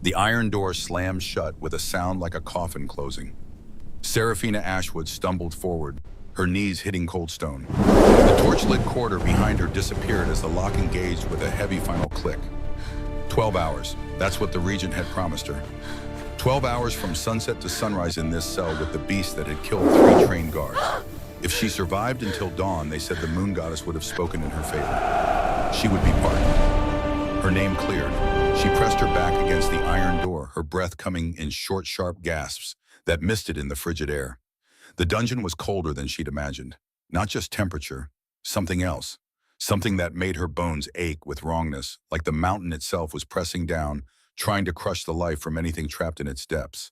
The iron door slammed shut with a sound like a coffin closing. Serafina Ashwood stumbled forward, her knees hitting cold stone. The torch-lit corridor behind her disappeared as the lock engaged with a heavy final click. 12 hours, that's what the Regent had promised her. 12 hours from sunset to sunrise in this cell with the beast that had killed 3 trained guards. If she survived until dawn, they said the moon goddess would have spoken in her favor. She would be pardoned. Her name cleared. She pressed her back against the iron door, her breath coming in short, sharp gasps that misted in the frigid air. The dungeon was colder than she'd imagined. Not just temperature, something else. Something that made her bones ache with wrongness, like the mountain itself was pressing down, trying to crush the life from anything trapped in its depths.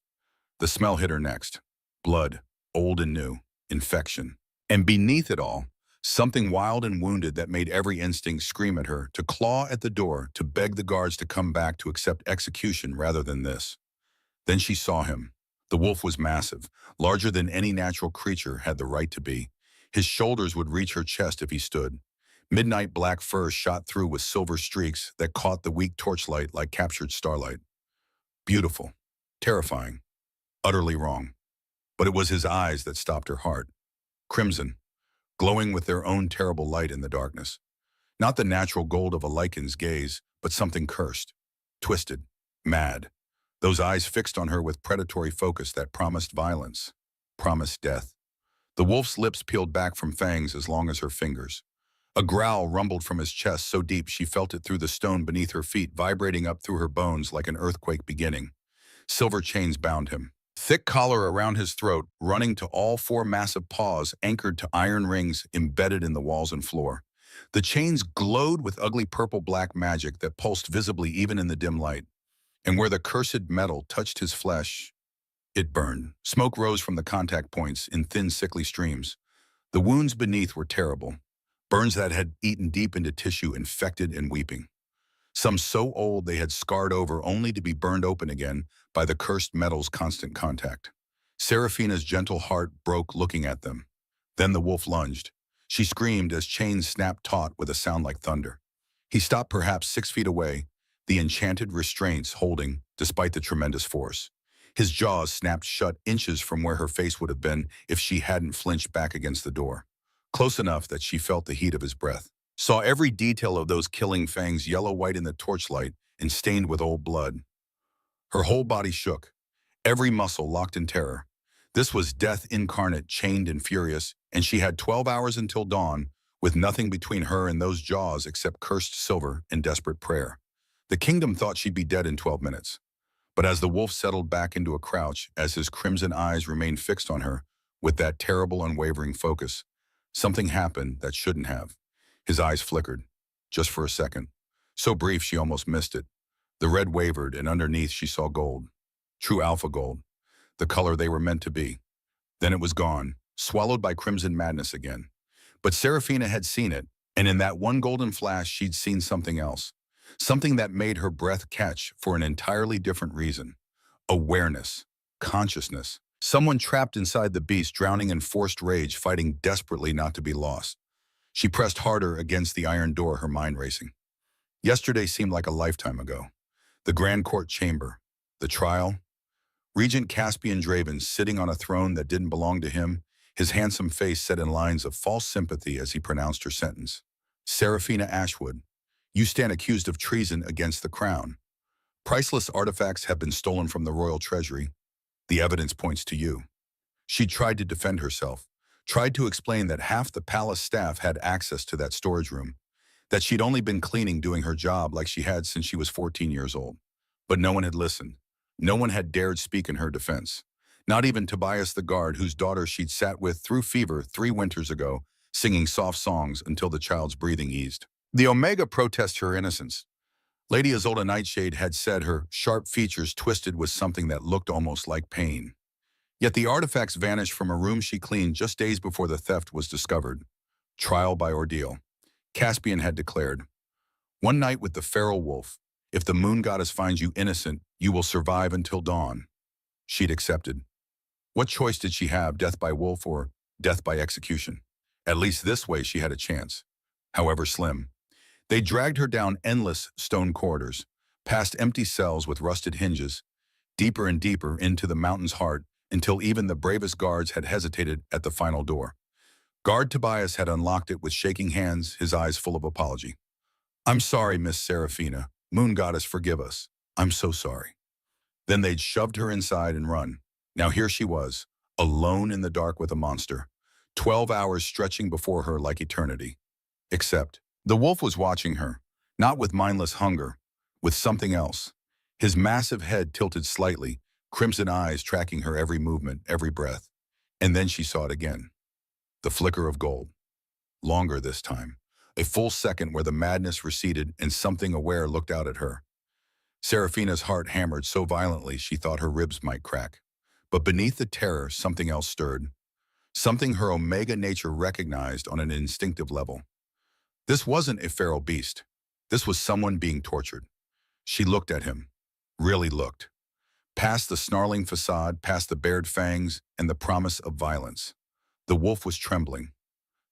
The smell hit her next. Blood, old and new, infection. And beneath it all, something wild and wounded that made every instinct scream at her, to claw at the door, to beg the guards to come back to accept execution rather than this. Then she saw him. The wolf was massive, larger than any natural creature had the right to be. His shoulders would reach her chest if he stood. Midnight black fur shot through with silver streaks that caught the weak torchlight like captured starlight. Beautiful, terrifying, utterly wrong. But it was his eyes that stopped her heart. Crimson, glowing with their own terrible light in the darkness. Not the natural gold of a lycan's gaze, but something cursed, twisted, mad. Those eyes fixed on her with predatory focus that promised violence, promised death. The wolf's lips peeled back from fangs as long as her fingers. A growl rumbled from his chest so deep she felt it through the stone beneath her feet, vibrating up through her bones like an earthquake beginning. Silver chains bound him. Thick collar around his throat, running to all 4 massive paws anchored to iron rings embedded in the walls and floor. The chains glowed with ugly purple-black magic that pulsed visibly even in the dim light. And where the cursed metal touched his flesh, it burned. Smoke rose from the contact points in thin, sickly streams. The wounds beneath were terrible. Burns that had eaten deep into tissue, infected and weeping. Some so old they had scarred over only to be burned open again by the cursed metal's constant contact. Serafina's gentle heart broke looking at them. Then the wolf lunged. She screamed as chains snapped taut with a sound like thunder. He stopped perhaps 6 feet away, the enchanted restraints holding despite the tremendous force. His jaws snapped shut inches from where her face would have been if she hadn't flinched back against the door. Close enough that she felt the heat of his breath. Saw every detail of those killing fangs yellow-white in the torchlight and stained with old blood. Her whole body shook, every muscle locked in terror. This was death incarnate, chained and furious, and she had 12 hours until dawn, with nothing between her and those jaws except cursed silver and desperate prayer. The kingdom thought she'd be dead in 12 minutes. But as the wolf settled back into a crouch, as his crimson eyes remained fixed on her, with that terrible, unwavering focus, something happened that shouldn't have. His eyes flickered, just for a second. So brief she almost missed it. The red wavered, and underneath she saw gold. True alpha gold, the color they were meant to be. Then it was gone, swallowed by crimson madness again. But Serafina had seen it, and in that one golden flash she'd seen something else. Something that made her breath catch for an entirely different reason. Awareness, consciousness. Someone trapped inside the beast, drowning in forced rage, fighting desperately not to be lost. She pressed harder against the iron door, her mind racing. Yesterday seemed like a lifetime ago. The Grand Court chamber, the trial. Regent Caspian Draven sitting on a throne that didn't belong to him, his handsome face set in lines of false sympathy as he pronounced her sentence. Serafina Ashwood, you stand accused of treason against the crown. Priceless artifacts have been stolen from the royal treasury. The evidence points to you. She tried to defend herself, tried to explain that half the palace staff had access to that storage room, that she'd only been cleaning, doing her job like she had since she was 14 years old. But no one had listened. No one had dared speak in her defense. Not even Tobias the guard, whose daughter she'd sat with through fever 3 winters ago, singing soft songs until the child's breathing eased. The Omega protests her innocence. Lady Isolde Nightshade had said her sharp features twisted with something that looked almost like pain. Yet the artifacts vanished from a room she cleaned just days before the theft was discovered. Trial by ordeal. Caspian had declared, one night with the feral wolf. If the moon goddess finds you innocent, you will survive until dawn. She'd accepted. What choice did she have, death by wolf or death by execution? At least this way she had a chance, however slim. They dragged her down endless stone corridors, past empty cells with rusted hinges, deeper and deeper into the mountain's heart until even the bravest guards had hesitated at the final door. Guard Tobias had unlocked it with shaking hands, his eyes full of apology. "I'm sorry, Miss Seraphina. Moon Goddess, forgive us. I'm so sorry." Then they'd shoved her inside and run. Now here she was, alone in the dark with a monster, 12 hours stretching before her like eternity. Except, the wolf was watching her, not with mindless hunger, with something else. His massive head tilted slightly, crimson eyes tracking her every movement, every breath. And then she saw it again. The flicker of gold. Longer this time. A full second where the madness receded and something aware looked out at her. Seraphina's heart hammered so violently she thought her ribs might crack. But beneath the terror, something else stirred. Something her Omega nature recognized on an instinctive level. This wasn't a feral beast. This was someone being tortured. She looked at him. Really looked. Past the snarling facade, past the bared fangs, and the promise of violence. The wolf was trembling.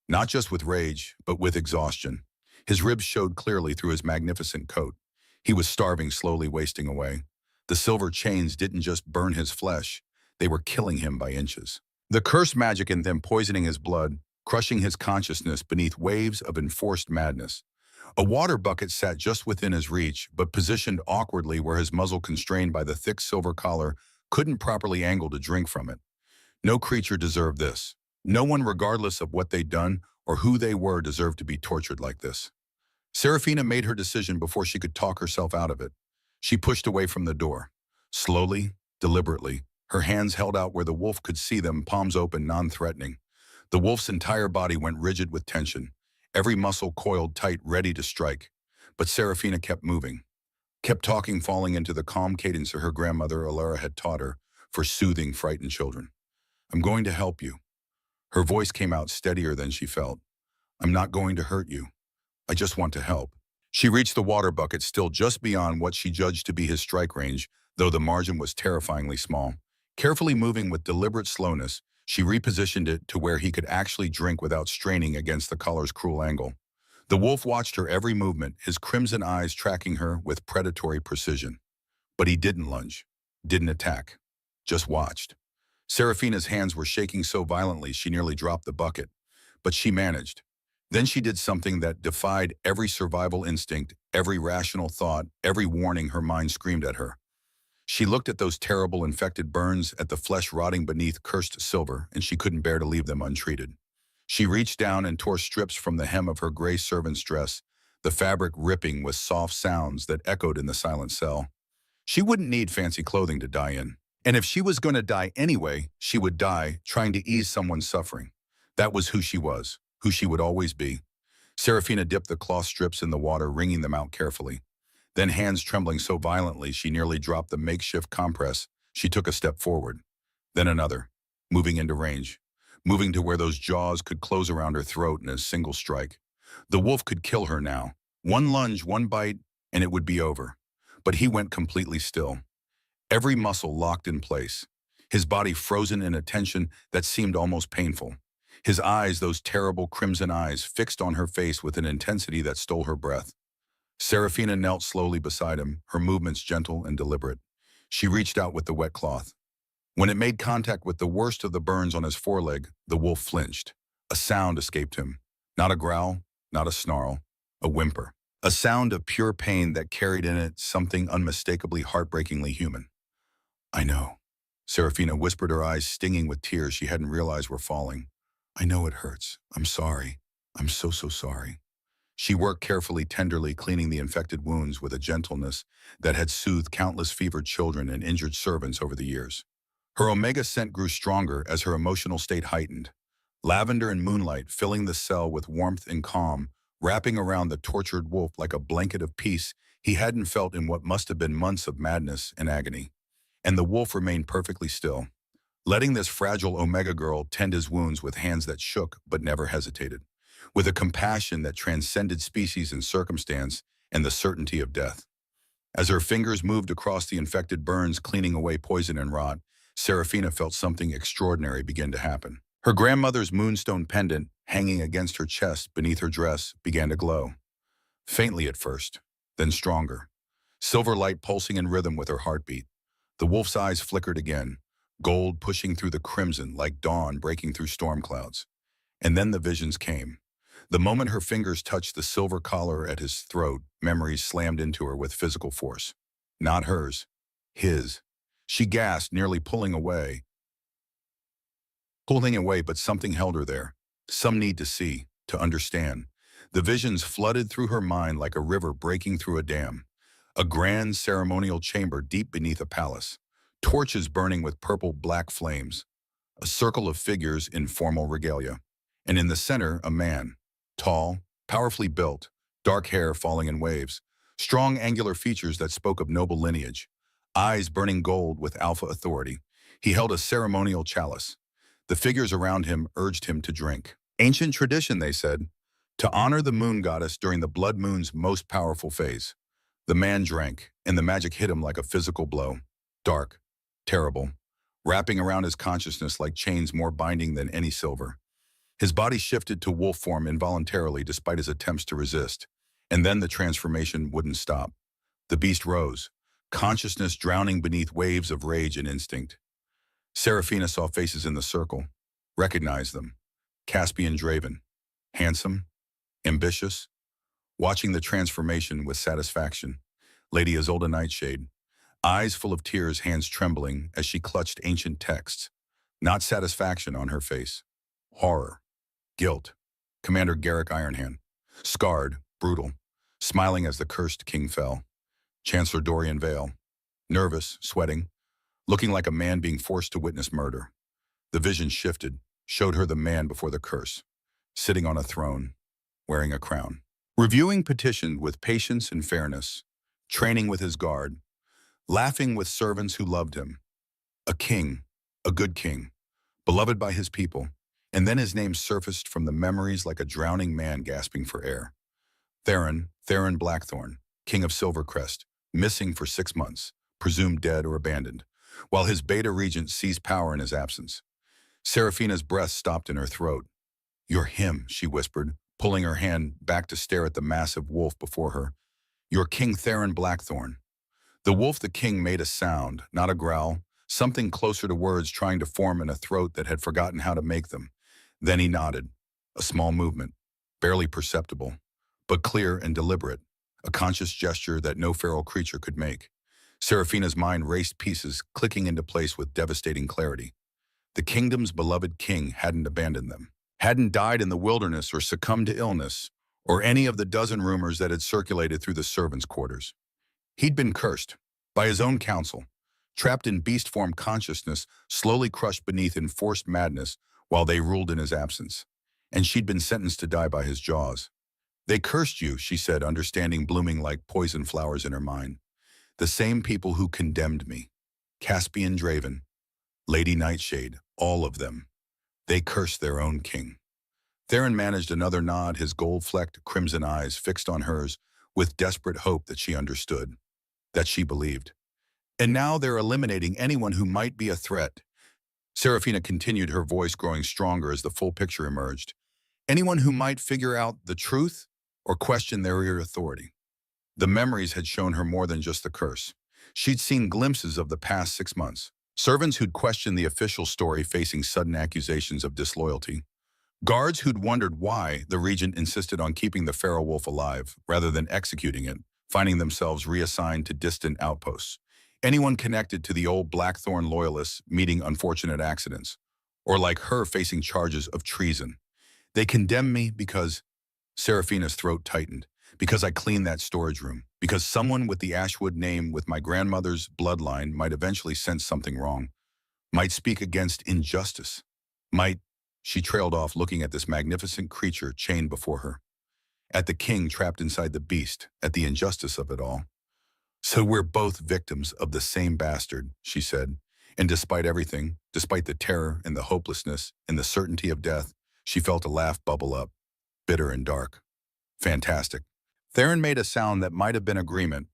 Not just with rage, but with exhaustion. His ribs showed clearly through his magnificent coat. He was starving, slowly wasting away. The silver chains didn't just burn his flesh. They were killing him by inches. The cursed magic in them poisoning his blood, crushing his consciousness beneath waves of enforced madness. A water bucket sat just within his reach, but positioned awkwardly where his muzzle, constrained by the thick silver collar, couldn't properly angle to drink from it. No creature deserved this. No one, regardless of what they'd done or who they were, deserved to be tortured like this. Seraphina made her decision before she could talk herself out of it. She pushed away from the door. Slowly, deliberately, her hands held out where the wolf could see them, palms open, non-threatening. The wolf's entire body went rigid with tension, every muscle coiled tight, ready to strike. But Seraphina kept moving, kept talking, falling into the calm cadence her grandmother Alara had taught her for soothing frightened children. "I'm going to help you." Her voice came out steadier than she felt. "I'm not going to hurt you. I just want to help." She reached the water bucket, still just beyond what she judged to be his strike range, though the margin was terrifyingly small. Carefully moving with deliberate slowness, she repositioned it to where he could actually drink without straining against the collar's cruel angle. The wolf watched her every movement, his crimson eyes tracking her with predatory precision. But he didn't lunge, didn't attack, just watched. Seraphina's hands were shaking so violently she nearly dropped the bucket, but she managed. Then she did something that defied every survival instinct, every rational thought, every warning her mind screamed at her. She looked at those terrible infected burns, at the flesh rotting beneath cursed silver, and she couldn't bear to leave them untreated. She reached down and tore strips from the hem of her gray servant's dress, the fabric ripping with soft sounds that echoed in the silent cell. She wouldn't need fancy clothing to die in. And if she was going to die anyway, she would die trying to ease someone's suffering. That was who she was, who she would always be. Seraphina dipped the cloth strips in the water, wringing them out carefully. Then, hands trembling so violently she nearly dropped the makeshift compress, she took a step forward. Then another, moving into range, moving to where those jaws could close around her throat in a single strike. The wolf could kill her now. One lunge, one bite, and it would be over. But he went completely still. Every muscle locked in place, his body frozen in a tension that seemed almost painful. His eyes, those terrible crimson eyes, fixed on her face with an intensity that stole her breath. Seraphina knelt slowly beside him, her movements gentle and deliberate. She reached out with the wet cloth. When it made contact with the worst of the burns on his foreleg, the wolf flinched. A sound escaped him. Not a growl, not a snarl, a whimper. A sound of pure pain that carried in it something unmistakably heartbreakingly human. "I know," Seraphina whispered, her eyes stinging with tears she hadn't realized were falling. "I know it hurts. I'm sorry. I'm so sorry." She worked carefully, tenderly, cleaning the infected wounds with a gentleness that had soothed countless fevered children and injured servants over the years. Her Omega scent grew stronger as her emotional state heightened. Lavender and moonlight filling the cell with warmth and calm, wrapping around the tortured wolf like a blanket of peace he hadn't felt in what must have been months of madness and agony. And the wolf remained perfectly still, letting this fragile Omega girl tend his wounds with hands that shook but never hesitated, with a compassion that transcended species and circumstance and the certainty of death. As her fingers moved across the infected burns, cleaning away poison and rot, Seraphina felt something extraordinary begin to happen. Her grandmother's moonstone pendant, hanging against her chest beneath her dress, began to glow. Faintly at first, then stronger. silver light pulsing in rhythm with her heartbeat. The wolf's eyes flickered again, gold pushing through the crimson like dawn breaking through storm clouds. And then the visions came. The moment her fingers touched the silver collar at his throat, memories slammed into her with physical force. Not hers. His. She gasped, nearly pulling away, but something held her there. Some need to see, to understand. The visions flooded through her mind like a river breaking through a dam. A grand ceremonial chamber deep beneath a palace. Torches burning with purple-black flames. A circle of figures in formal regalia. And in the center, a man. Tall, powerfully built, dark hair falling in waves. Strong angular features that spoke of noble lineage. Eyes burning gold with alpha authority. He held a ceremonial chalice. The figures around him urged him to drink. Ancient tradition, they said, to honor the moon goddess during the blood moon's most powerful phase. The man drank, and the magic hit him like a physical blow. Dark, terrible, wrapping around his consciousness like chains more binding than any silver. His body shifted to wolf form involuntarily despite his attempts to resist. And then the transformation wouldn't stop. The beast rose, consciousness drowning beneath waves of rage and instinct. Seraphina saw faces in the circle, recognized them. Caspian Draven, handsome, ambitious, watching the transformation with satisfaction. Lady Isolde Nightshade, eyes full of tears, hands trembling as she clutched ancient texts. Not satisfaction on her face. Horror. Guilt. Commander Garrick Ironhand, scarred, brutal, smiling as the cursed king fell. Chancellor Dorian Vale, nervous, sweating, looking like a man being forced to witness murder. The vision shifted, showed her the man before the curse, sitting on a throne, wearing a crown. Reviewing petitions with patience and fairness, training with his guard, laughing with servants who loved him. A king, a good king, beloved by his people. And then his name surfaced from the memories like a drowning man gasping for air. Theron Blackthorn, king of Silvercrest, missing for 6 months, presumed dead or abandoned, while his beta regent seized power in his absence. Seraphina's breath stopped in her throat. "You're him," she whispered, pulling her hand back to stare at the massive wolf before her. "You're King Theron Blackthorn." The wolf the king made a sound, not a growl, something closer to words trying to form in a throat that had forgotten how to make them. Then he nodded, a small movement, barely perceptible, but clear and deliberate, a conscious gesture that no feral creature could make. Seraphina's mind raced pieces, clicking into place with devastating clarity. The kingdom's beloved king hadn't abandoned them, hadn't died in the wilderness or succumbed to illness, or any of the dozen rumors that had circulated through the servants' quarters. He'd been cursed, by his own counsel, trapped in beast-form consciousness, slowly crushed beneath enforced madness, while they ruled in his absence, and she'd been sentenced to die by his jaws. "They cursed you," she said, understanding blooming like poison flowers in her mind. "The same people who condemned me. Caspian Draven, Lady Nightshade, all of them. They cursed their own king." Theron managed another nod, his gold-flecked crimson eyes fixed on hers with desperate hope that she understood, that she believed. "And now they're eliminating anyone who might be a threat." Seraphina continued, her voice growing stronger as the full picture emerged. "Anyone who might figure out the truth or question their authority." The memories had shown her more than just the curse. She'd seen glimpses of the past 6 months. Servants who'd questioned the official story facing sudden accusations of disloyalty. Guards who'd wondered why the regent insisted on keeping the feral wolf alive rather than executing it, finding themselves reassigned to distant outposts. Anyone connected to the old Blackthorn loyalists meeting unfortunate accidents, or like her facing charges of treason. "They condemn me because—" Seraphina's throat tightened. "Because I cleaned that storage room. Because someone with the Ashwood name with my grandmother's bloodline might eventually sense something wrong. Might speak against injustice. Might—" She trailed off, looking at this magnificent creature chained before her. At the king trapped inside the beast, at the injustice of it all. "So we're both victims of the same bastard," she said. And despite everything, despite the terror and the hopelessness and the certainty of death, she felt a laugh bubble up, bitter and dark. "Fantastic." Theron made a sound that might have been agreement,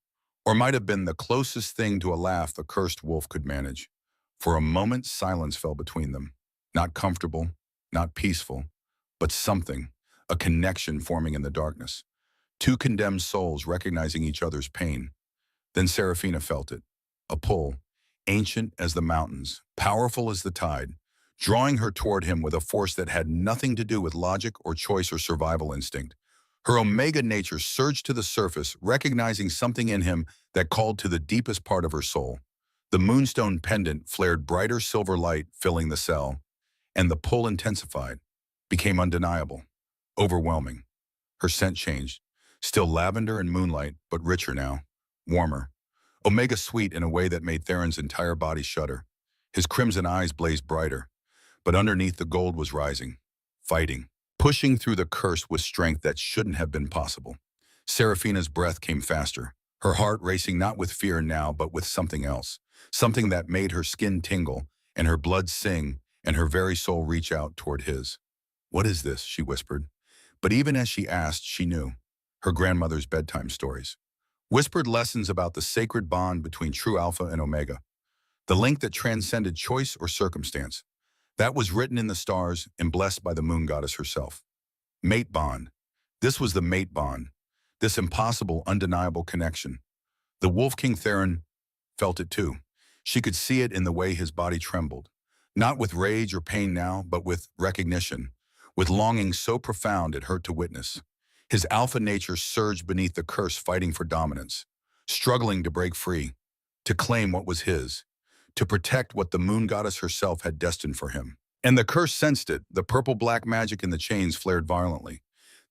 or might have been the closest thing to a laugh the cursed wolf could manage. For a moment, silence fell between them. Not comfortable, not peaceful, but something, a connection forming in the darkness. Two condemned souls recognizing each other's pain. Then Seraphina felt it. A pull, ancient as the mountains, powerful as the tide, drawing her toward him with a force that had nothing to do with logic or choice or survival instinct. Her omega nature surged to the surface, recognizing something in him that called to the deepest part of her soul. The moonstone pendant flared brighter silver light, filling the cell, and the pull intensified, became undeniable, overwhelming. Her scent changed, still lavender and moonlight, but richer now, warmer. Omega sweet in a way that made Theron's entire body shudder. His crimson eyes blazed brighter, but underneath the gold was rising, fighting, pushing through the curse with strength that shouldn't have been possible. Seraphina's breath came faster, her heart racing not with fear now, but with something else, something that made her skin tingle and her blood sing and her very soul reach out toward his. "What is this?" she whispered. But even as she asked, she knew. Her grandmother's bedtime stories. Whispered lessons about the sacred bond between true Alpha and Omega. The link that transcended choice or circumstance. That was written in the stars and blessed by the moon goddess herself. Mate bond. This was the mate bond. This impossible, undeniable connection. The Wolf King Theron felt it too. She could see it in the way his body trembled. Not with rage or pain now, but with recognition. With longing so profound it hurt to witness. His alpha nature surged beneath the curse, fighting for dominance, struggling to break free, to claim what was his, to protect what the moon goddess herself had destined for him. And the curse sensed it. The purple-black magic in the chains flared violently.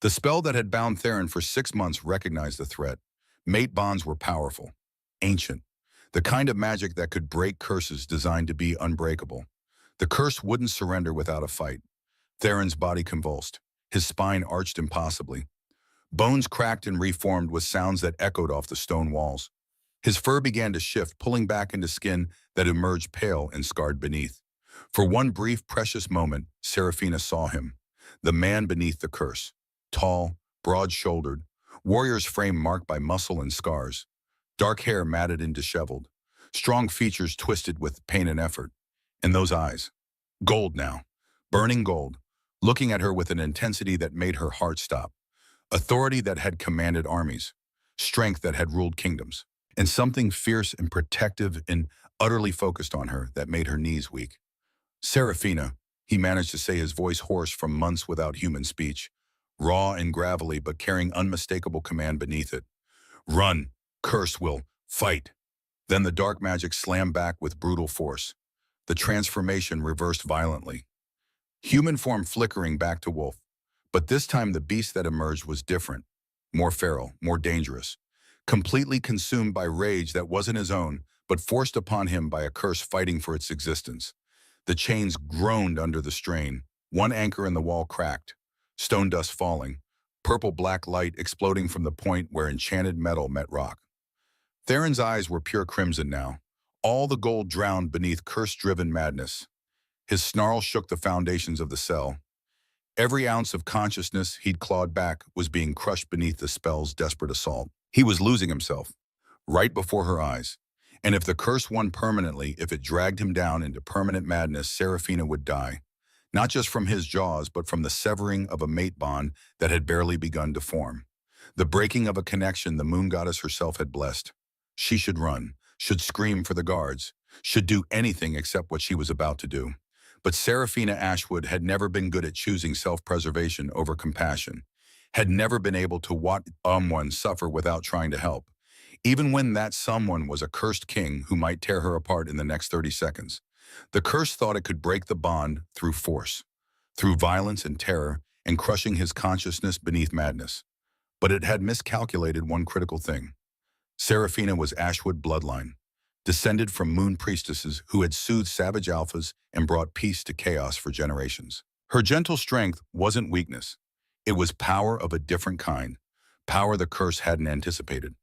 The spell that had bound Theron for 6 months recognized the threat. Mate bonds were powerful, ancient, the kind of magic that could break curses designed to be unbreakable. The curse wouldn't surrender without a fight. Theron's body convulsed, his spine arched impossibly. Bones cracked and reformed with sounds that echoed off the stone walls. His fur began to shift, pulling back into skin that emerged pale and scarred beneath. For one brief, precious moment, Seraphina saw him, the man beneath the curse. Tall, broad-shouldered, warrior's frame marked by muscle and scars. Dark hair matted and disheveled. Strong features twisted with pain and effort. And those eyes. Gold now. Burning gold. Looking at her with an intensity that made her heart stop. Authority that had commanded armies. Strength that had ruled kingdoms. And something fierce and protective and utterly focused on her that made her knees weak. "Seraphina," he managed to say, his voice hoarse from months without human speech. Raw and gravelly, but carrying unmistakable command beneath it. "Run. Curse will. Fight." Then the dark magic slammed back with brutal force. The transformation reversed violently. Human form flickering back to wolf. But this time the beast that emerged was different. More feral, more dangerous. Completely consumed by rage that wasn't his own, but forced upon him by a curse fighting for its existence. The chains groaned under the strain. One anchor in the wall cracked. Stone dust falling. Purple-black light exploding from the point where enchanted metal met rock. Theron's eyes were pure crimson now. All the gold drowned beneath curse-driven madness. His snarl shook the foundations of the cell. Every ounce of consciousness he'd clawed back was being crushed beneath the spell's desperate assault. He was losing himself, right before her eyes. And if the curse won permanently, if it dragged him down into permanent madness, Seraphina would die. Not just from his jaws, but from the severing of a mate bond that had barely begun to form. The breaking of a connection the moon goddess herself had blessed. She should run, should scream for the guards, should do anything except what she was about to do. But Seraphina Ashwood had never been good at choosing self-preservation over compassion, had never been able to watch someone suffer without trying to help, even when that someone was a cursed king who might tear her apart in the next 30 seconds. The curse thought it could break the bond through force, through violence and terror, and crushing his consciousness beneath madness. But it had miscalculated one critical thing. Seraphina was Ashwood bloodline, descended from moon priestesses who had soothed savage alphas and brought peace to chaos for generations. Her gentle strength wasn't weakness. It was power of a different kind, power the curse hadn't anticipated,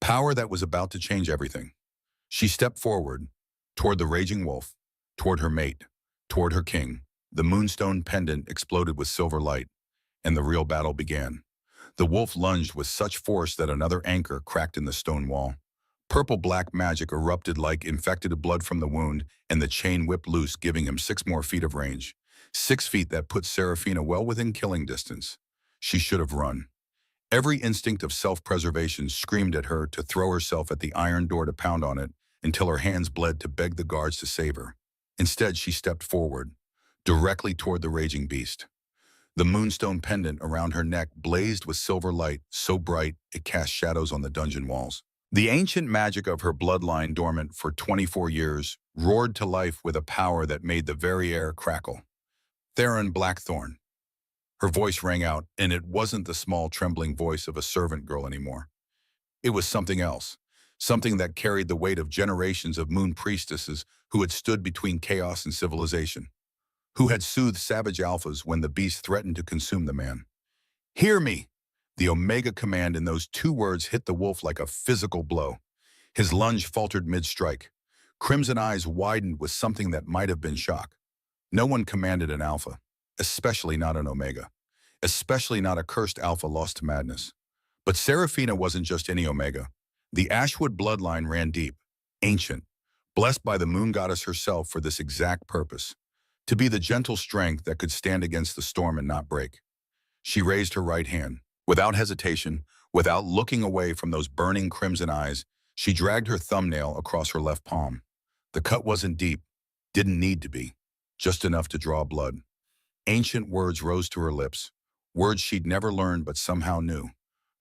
power that was about to change everything. She stepped forward, toward the raging wolf, toward her mate, toward her king. The moonstone pendant exploded with silver light, and the real battle began. The wolf lunged with such force that another anchor cracked in the stone wall. Purple-black magic erupted like infected blood from the wound, and the chain whipped loose, giving him 6 more feet of range. 6 feet that put Seraphina well within killing distance. She should have run. Every instinct of self-preservation screamed at her to throw herself at the iron door to pound on it until her hands bled to beg the guards to save her. Instead, she stepped forward, directly toward the raging beast. The moonstone pendant around her neck blazed with silver light so bright it cast shadows on the dungeon walls. The ancient magic of her bloodline, dormant for 24 years, roared to life with a power that made the very air crackle. Theron Blackthorn. Her voice rang out, and it wasn't the small, trembling voice of a servant girl anymore. It was something else, something that carried the weight of generations of moon priestesses who had stood between chaos and civilization, who had soothed savage alphas when the beast threatened to consume the man. Hear me! The Omega command in those two words hit the wolf like a physical blow. His lunge faltered mid-strike. Crimson eyes widened with something that might have been shock. No one commanded an alpha, especially not an Omega, especially not a cursed alpha lost to madness. But Seraphina wasn't just any Omega. The Ashwood bloodline ran deep, ancient, blessed by the moon goddess herself for this exact purpose, to be the gentle strength that could stand against the storm and not break. She raised her right hand. Without hesitation, without looking away from those burning crimson eyes, she dragged her thumbnail across her left palm. The cut wasn't deep, didn't need to be, just enough to draw blood. Ancient words rose to her lips, words she'd never learned but somehow knew.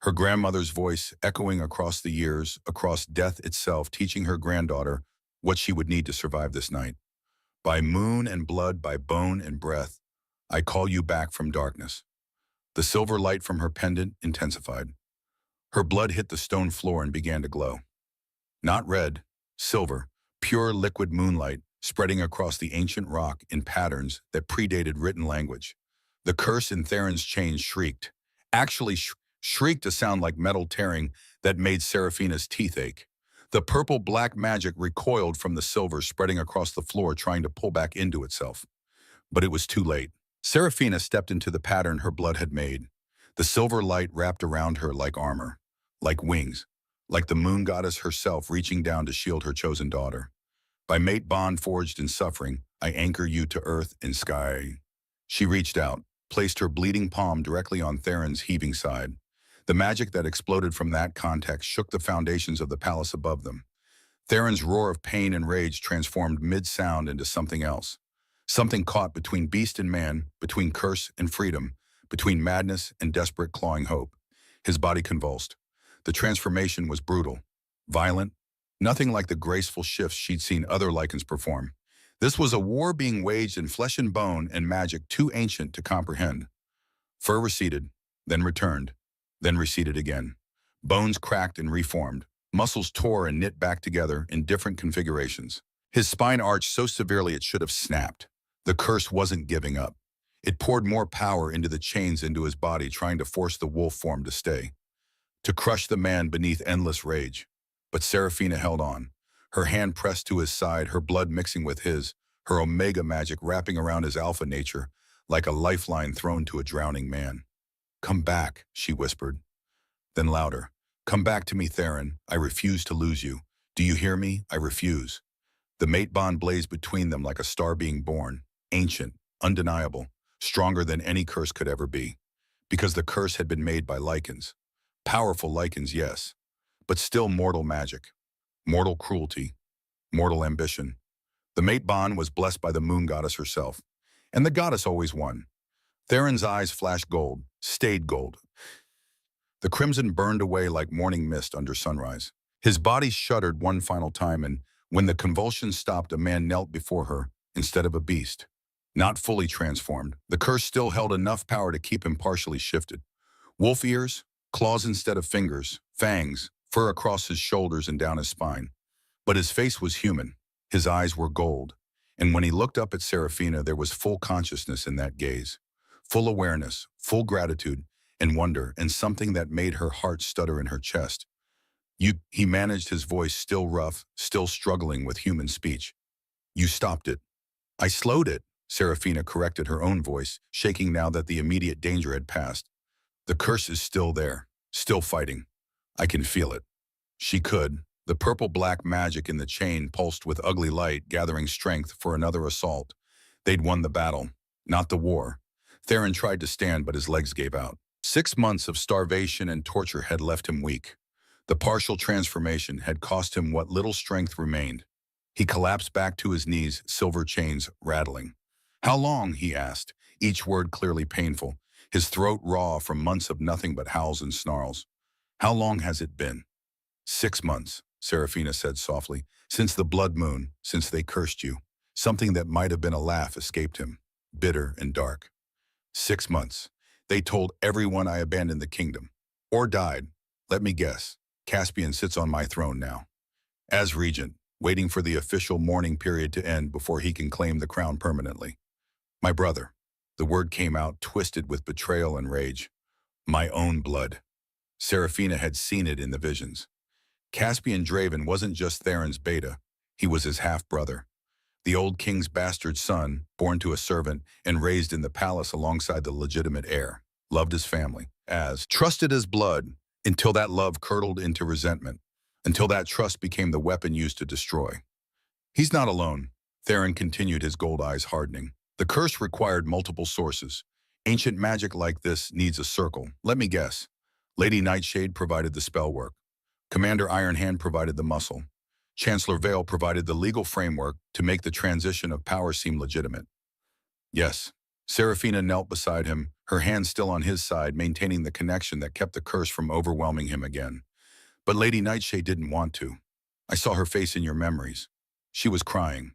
Her grandmother's voice echoing across the years, across death itself, teaching her granddaughter what she would need to survive this night. By moon and blood, by bone and breath, I call you back from darkness. The silver light from her pendant intensified. Her blood hit the stone floor and began to glow. Not red, silver, pure liquid moonlight spreading across the ancient rock in patterns that predated written language. The curse in Theron's chains shrieked, actually shrieked a sound like metal tearing that made Seraphina's teeth ache. The purple-black magic recoiled from the silver spreading across the floor, trying to pull back into itself. But it was too late. Seraphina stepped into the pattern her blood had made. The silver light wrapped around her like armor, like wings, like the moon goddess herself reaching down to shield her chosen daughter. By mate bond forged in suffering, I anchor you to earth and sky. She reached out, placed her bleeding palm directly on Theron's heaving side. The magic that exploded from that contact shook the foundations of the palace above them. Theron's roar of pain and rage transformed mid-sound into something else. Something caught between beast and man, between curse and freedom, between madness and desperate clawing hope. His body convulsed. The transformation was brutal, violent, nothing like the graceful shifts she'd seen other lichens perform. This was a war being waged in flesh and bone and magic too ancient to comprehend. Fur receded, then returned, then receded again. Bones cracked and reformed. Muscles tore and knit back together in different configurations. His spine arched so severely it should have snapped. The curse wasn't giving up. It poured more power into the chains into his body, trying to force the wolf form to stay, to crush the man beneath endless rage. But Seraphina held on, her hand pressed to his side, her blood mixing with his, her Omega magic wrapping around his alpha nature like a lifeline thrown to a drowning man. Come back, she whispered. Then louder, come back to me, Theron. I refuse to lose you. Do you hear me? I refuse. The mate bond blazed between them like a star being born, ancient, undeniable, stronger than any curse could ever be. Because the curse had been made by lichens. Powerful lichens, yes, but still mortal magic, mortal cruelty, mortal ambition. The mate bond was blessed by the moon goddess herself, and the goddess always won. Theron's eyes flashed gold, stayed gold. The crimson burned away like morning mist under sunrise. His body shuddered one final time, and when the convulsions stopped, a man knelt before her instead of a beast. Not fully transformed, the curse still held enough power to keep him partially shifted. Wolf ears, claws instead of fingers, fangs, fur across his shoulders and down his spine. But his face was human. His eyes were gold. And when he looked up at Seraphina, there was full consciousness in that gaze. Full awareness, full gratitude, and wonder, and something that made her heart stutter in her chest. He managed, his voice still rough, still struggling with human speech. You stopped it. I slowed it, Seraphina corrected her own voice, shaking now that the immediate danger had passed. The curse is still there, still fighting. I can feel it. She could. The purple-black magic in the chain pulsed with ugly light, gathering strength for another assault. They'd won the battle, not the war. Theron tried to stand, but his legs gave out. 6 months of starvation and torture had left him weak. The partial transformation had cost him what little strength remained. He collapsed back to his knees, silver chains rattling. "How long?" he asked, each word clearly painful, his throat raw from months of nothing but howls and snarls. "How long has it been?" "6 months," Serafina said softly. "Since the blood moon, since they cursed you." Something that might have been a laugh escaped him, bitter and dark. "6 months. They told everyone I abandoned the kingdom. Or died. Let me guess. Caspian sits on my throne now. As regent, waiting for the official mourning period to end before he can claim the crown permanently. My brother." The word came out twisted with betrayal and rage. "My own blood." Serafina had seen it in the visions. Caspian Draven wasn't just Theron's beta. He was his half-brother. The old king's bastard son, born to a servant and raised in the palace alongside the legitimate heir, loved his family, as trusted as blood, until that love curdled into resentment, until that trust became the weapon used to destroy. "He's not alone," Theron continued, his gold eyes hardening. "The curse required multiple sources. Ancient magic like this needs a circle. Let me guess. Lady Nightshade provided the spell work. Commander Ironhand provided the muscle. Chancellor Vale provided the legal framework to make the transition of power seem legitimate." "Yes." Serafina knelt beside him, her hand still on his side, maintaining the connection that kept the curse from overwhelming him again. "But Lady Nightshade didn't want to. I saw her face in your memories. She was crying."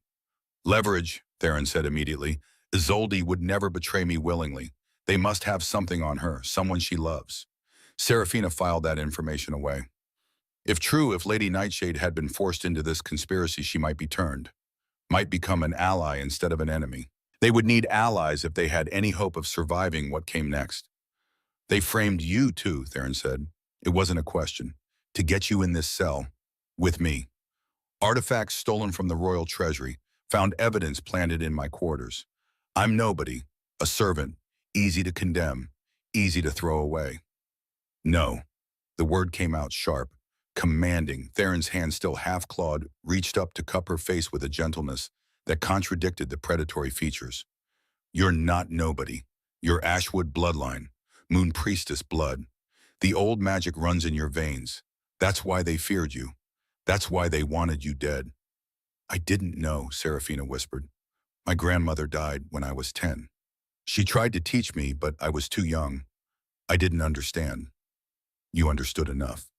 "Leverage," Theron said immediately. "Isolde would never betray me willingly. They must have something on her, someone she loves." Serafina filed that information away. If true, if Lady Nightshade had been forced into this conspiracy, she might be turned, might become an ally instead of an enemy. They would need allies if they had any hope of surviving what came next. "They framed you too," Theron said. "It wasn't a question. To get you in this cell, with me. Artifacts stolen from the royal treasury, found evidence planted in my quarters. I'm nobody, a servant, easy to condemn, easy to throw away." "No." The word came out sharp, commanding. Theron's hand, still half-clawed, reached up to cup her face with a gentleness that contradicted the predatory features. "You're not nobody. You're Ashwood bloodline, Moon Priestess blood. The old magic runs in your veins. That's why they feared you. That's why they wanted you dead." "I didn't know," Serafina whispered. "My grandmother died when I was 10. She tried to teach me, but I was too young. I didn't understand." "You understood enough."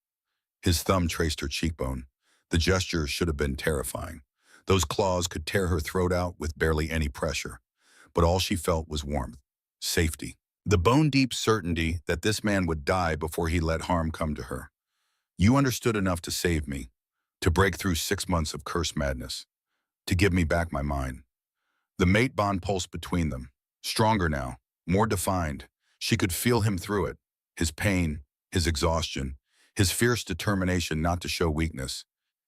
His thumb traced her cheekbone. The gesture should have been terrifying. Those claws could tear her throat out with barely any pressure. But all she felt was warmth, safety, the bone-deep certainty that this man would die before he let harm come to her. "You understood enough to save me, to break through 6 months of curse madness, to give me back my mind." The mate bond pulsed between them, stronger now, more defined. She could feel him through it, his pain, his exhaustion, his fierce determination not to show weakness,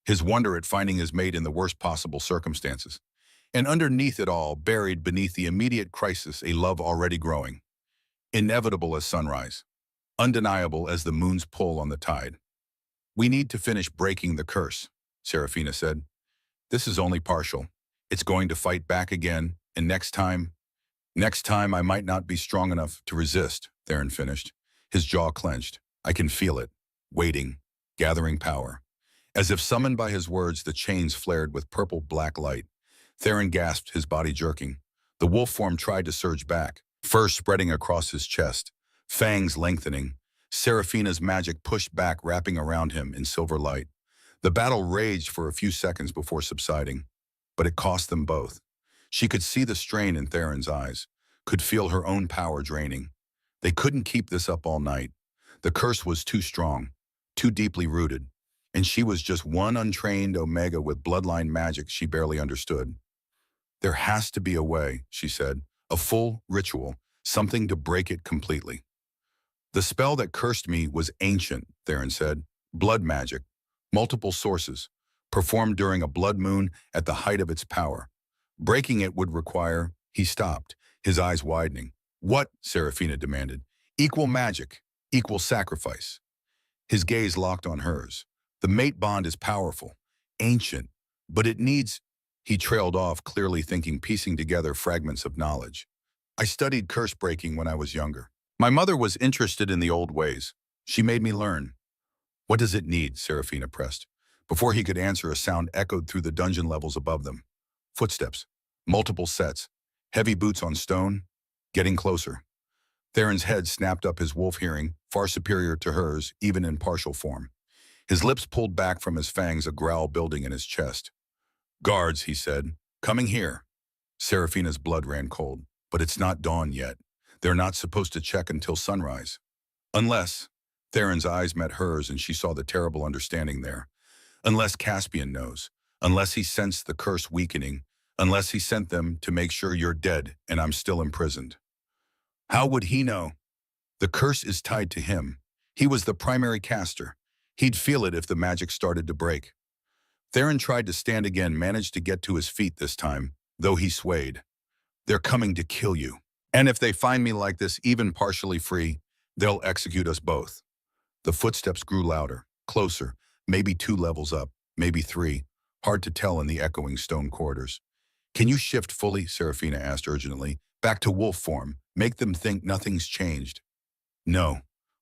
his wonder at finding his mate in the worst possible circumstances. And underneath it all, buried beneath the immediate crisis, a love already growing. Inevitable as sunrise, undeniable as the moon's pull on the tide. "We need to finish breaking the curse," Serafina said. "This is only partial. It's going to fight back again, and next time I might not be strong enough to resist," Theron finished, his jaw clenched. "I can feel it, waiting, gathering power." As if summoned by his words, the chains flared with purple-black light. Theron gasped, his body jerking. The wolf form tried to surge back, fur spreading across his chest, fangs lengthening. Serafina's magic pushed back, wrapping around him in silver light. The battle raged for a few seconds before subsiding, but it cost them both. She could see the strain in Theron's eyes, could feel her own power draining. They couldn't keep this up all night. The curse was too strong, too deeply rooted, and she was just one untrained Omega with bloodline magic she barely understood. "There has to be a way," she said, "a full ritual, something to break it completely." "The spell that cursed me was ancient," Theron said. "Blood magic, multiple sources, performed during a blood moon at the height of its power. Breaking it would require—" He stopped, his eyes widening. "What?" Serafina demanded. "Equal magic, equal sacrifice." His gaze locked on hers. "The mate bond is powerful, ancient, but it needs—" He trailed off, clearly thinking, piecing together fragments of knowledge. "I studied curse breaking when I was younger. My mother was interested in the old ways. She made me learn. What does it need? Serafina pressed. Before he could answer, a sound echoed through the dungeon levels above them. Footsteps. Multiple sets. Heavy boots on stone. Getting closer. Theron's head snapped up, his wolf hearing, far superior to hers, even in partial form. His lips pulled back from his fangs, a growl building in his chest. Guards, he said. Coming here. Serafina's blood ran cold. But it's not dawn yet. They're not supposed to check until sunrise. Unless, Theron's eyes met hers and she saw the terrible understanding there. Unless Caspian knows. Unless he sensed the curse weakening. Unless he sent them to make sure you're dead and I'm still imprisoned. How would he know? The curse is tied to him. He was the primary caster. He'd feel it if the magic started to break. Theron tried to stand again, managed to get to his feet this time, though he swayed. They're coming to kill you. And if they find me like this, even partially free, they'll execute us both. The footsteps grew louder, closer, maybe 2 levels up, maybe 3, hard to tell in the echoing stone corridors. Can you shift fully? Serafina asked urgently. Back to wolf form. Make them think nothing's changed. No.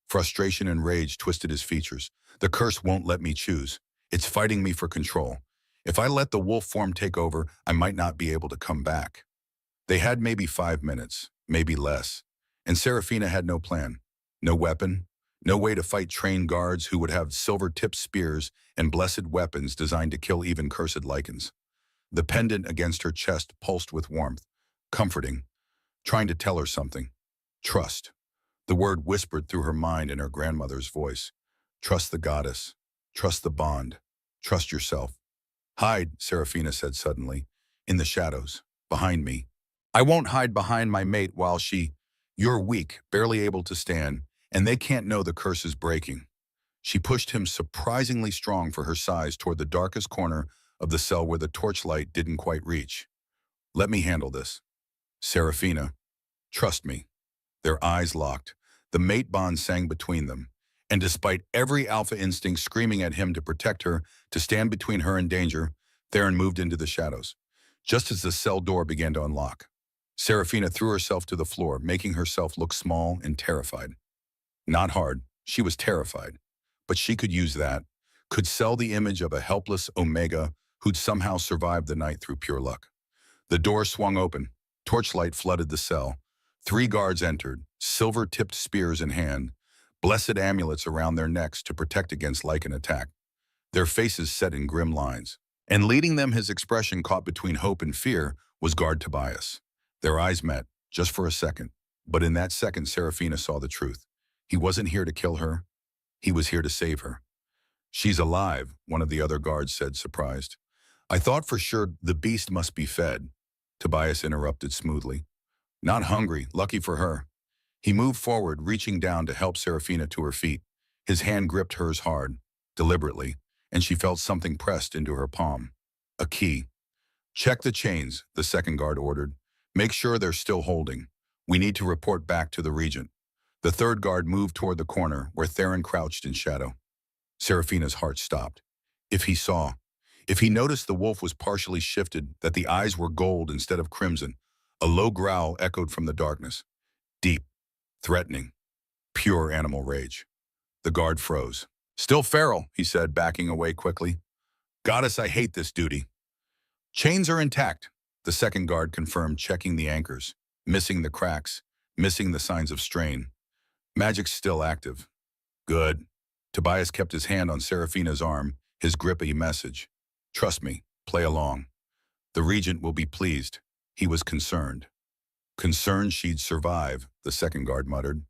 Frustration and rage twisted his features. The curse won't let me choose. It's fighting me for control. If I let the wolf form take over, I might not be able to come back. They had maybe 5 minutes, maybe less. And Serafina had no plan, no weapon, no way to fight trained guards who would have silver-tipped spears and blessed weapons designed to kill even cursed lichens. The pendant against her chest pulsed with warmth, comforting, trying to tell her something. Trust. The word whispered through her mind in her grandmother's voice. Trust the goddess. Trust the bond. Trust yourself. Hide, Serafina said suddenly, in the shadows, behind me. I won't hide behind my mate while she... You're weak, barely able to stand, and they can't know the curse is breaking. She pushed him surprisingly strong for her size toward the darkest corner of the cell where the torchlight didn't quite reach. Let me handle this. Serafina, trust me. Their eyes locked. The mate bond sang between them. And despite every alpha instinct screaming at him to protect her, to stand between her and danger, Theron moved into the shadows. Just as the cell door began to unlock, Serafina threw herself to the floor, making herself look small and terrified. Not hard, she was terrified. But she could use that, could sell the image of a helpless Omega who'd somehow survived the night through pure luck. The door swung open. Torchlight flooded the cell. 3 guards entered, silver-tipped spears in hand, blessed amulets around their necks to protect against lichen attack, their faces set in grim lines. And leading them, his expression caught between hope and fear, was guard Tobias. Their eyes met, just for a second. But in that second, Serafina saw the truth. He wasn't here to kill her. He was here to save her. She's alive, one of the other guards said, surprised. I thought for sure the beast must be fed, Tobias interrupted smoothly. Not hungry, lucky for her. He moved forward, reaching down to help Serafina to her feet. His hand gripped hers hard, deliberately, and she felt something pressed into her palm. A key. Check the chains, the second guard ordered. Make sure they're still holding. We need to report back to the regent. The third guard moved toward the corner where Theron crouched in shadow. Serafina's heart stopped. If he noticed the wolf was partially shifted, that the eyes were gold instead of crimson, a low growl echoed from the darkness. Deep, threatening, pure animal rage. The guard froze. Still feral, he said, backing away quickly. Goddess, I hate this duty. Chains are intact, the second guard confirmed, checking the anchors, missing the cracks, missing the signs of strain. Magic's still active. Good. Tobias kept his hand on Serafina's arm, his grip a message. Trust me, play along. The regent will be pleased. He was concerned. Concerned she'd survive, the second guard muttered.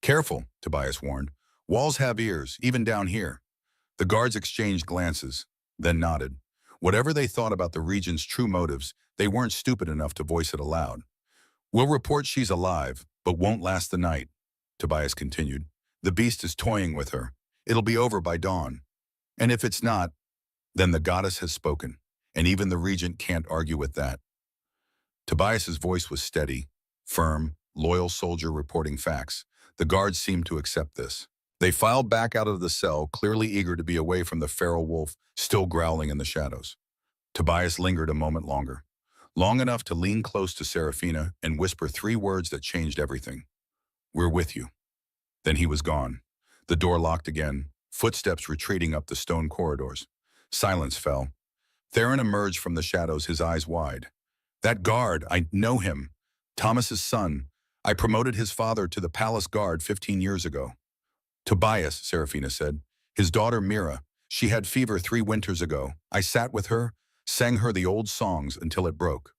Careful, Tobias warned. Walls have ears, even down here. The guards exchanged glances, then nodded. Whatever they thought about the regent's true motives, they weren't stupid enough to voice it aloud. We'll report she's alive, but won't last the night, Tobias continued. The beast is toying with her. It'll be over by dawn. And if it's not, then the goddess has spoken, and even the regent can't argue with that. Tobias's voice was steady, firm, loyal soldier reporting facts. The guards seemed to accept this. They filed back out of the cell, clearly eager to be away from the feral wolf still growling in the shadows. Tobias lingered a moment longer, long enough to lean close to Serafina and whisper 3 words that changed everything. We're with you." Then he was gone. The door locked again, footsteps retreating up the stone corridors. Silence fell. Theron emerged from the shadows, his eyes wide. "That guard, I know him. Thomas's son. I promoted his father to the palace guard 15 years ago." "Tobias," Serafina said. "His daughter Mira. She had fever 3 winters ago. I sat with her, sang her the old songs until it broke."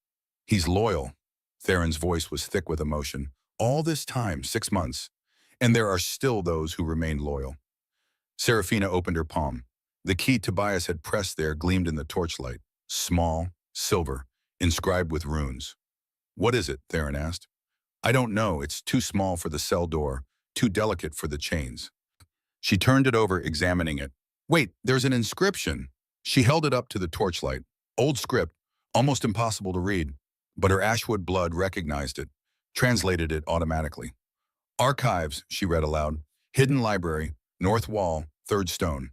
"He's loyal." Theron's voice was thick with emotion. "All this time, 6 months. And there are still those who remain loyal." Serafina opened her palm. The key Tobias had pressed there gleamed in the torchlight. Small, silver, inscribed with runes. "What is it?" Theron asked. "I don't know. It's too small for the cell door, too delicate for the chains." She turned it over, examining it. "Wait, there's an inscription." She held it up to the torchlight. Old script, almost impossible to read, but her Ashwood blood recognized it, translated it automatically. "Archives," she read aloud. "Hidden library, north wall, third stone."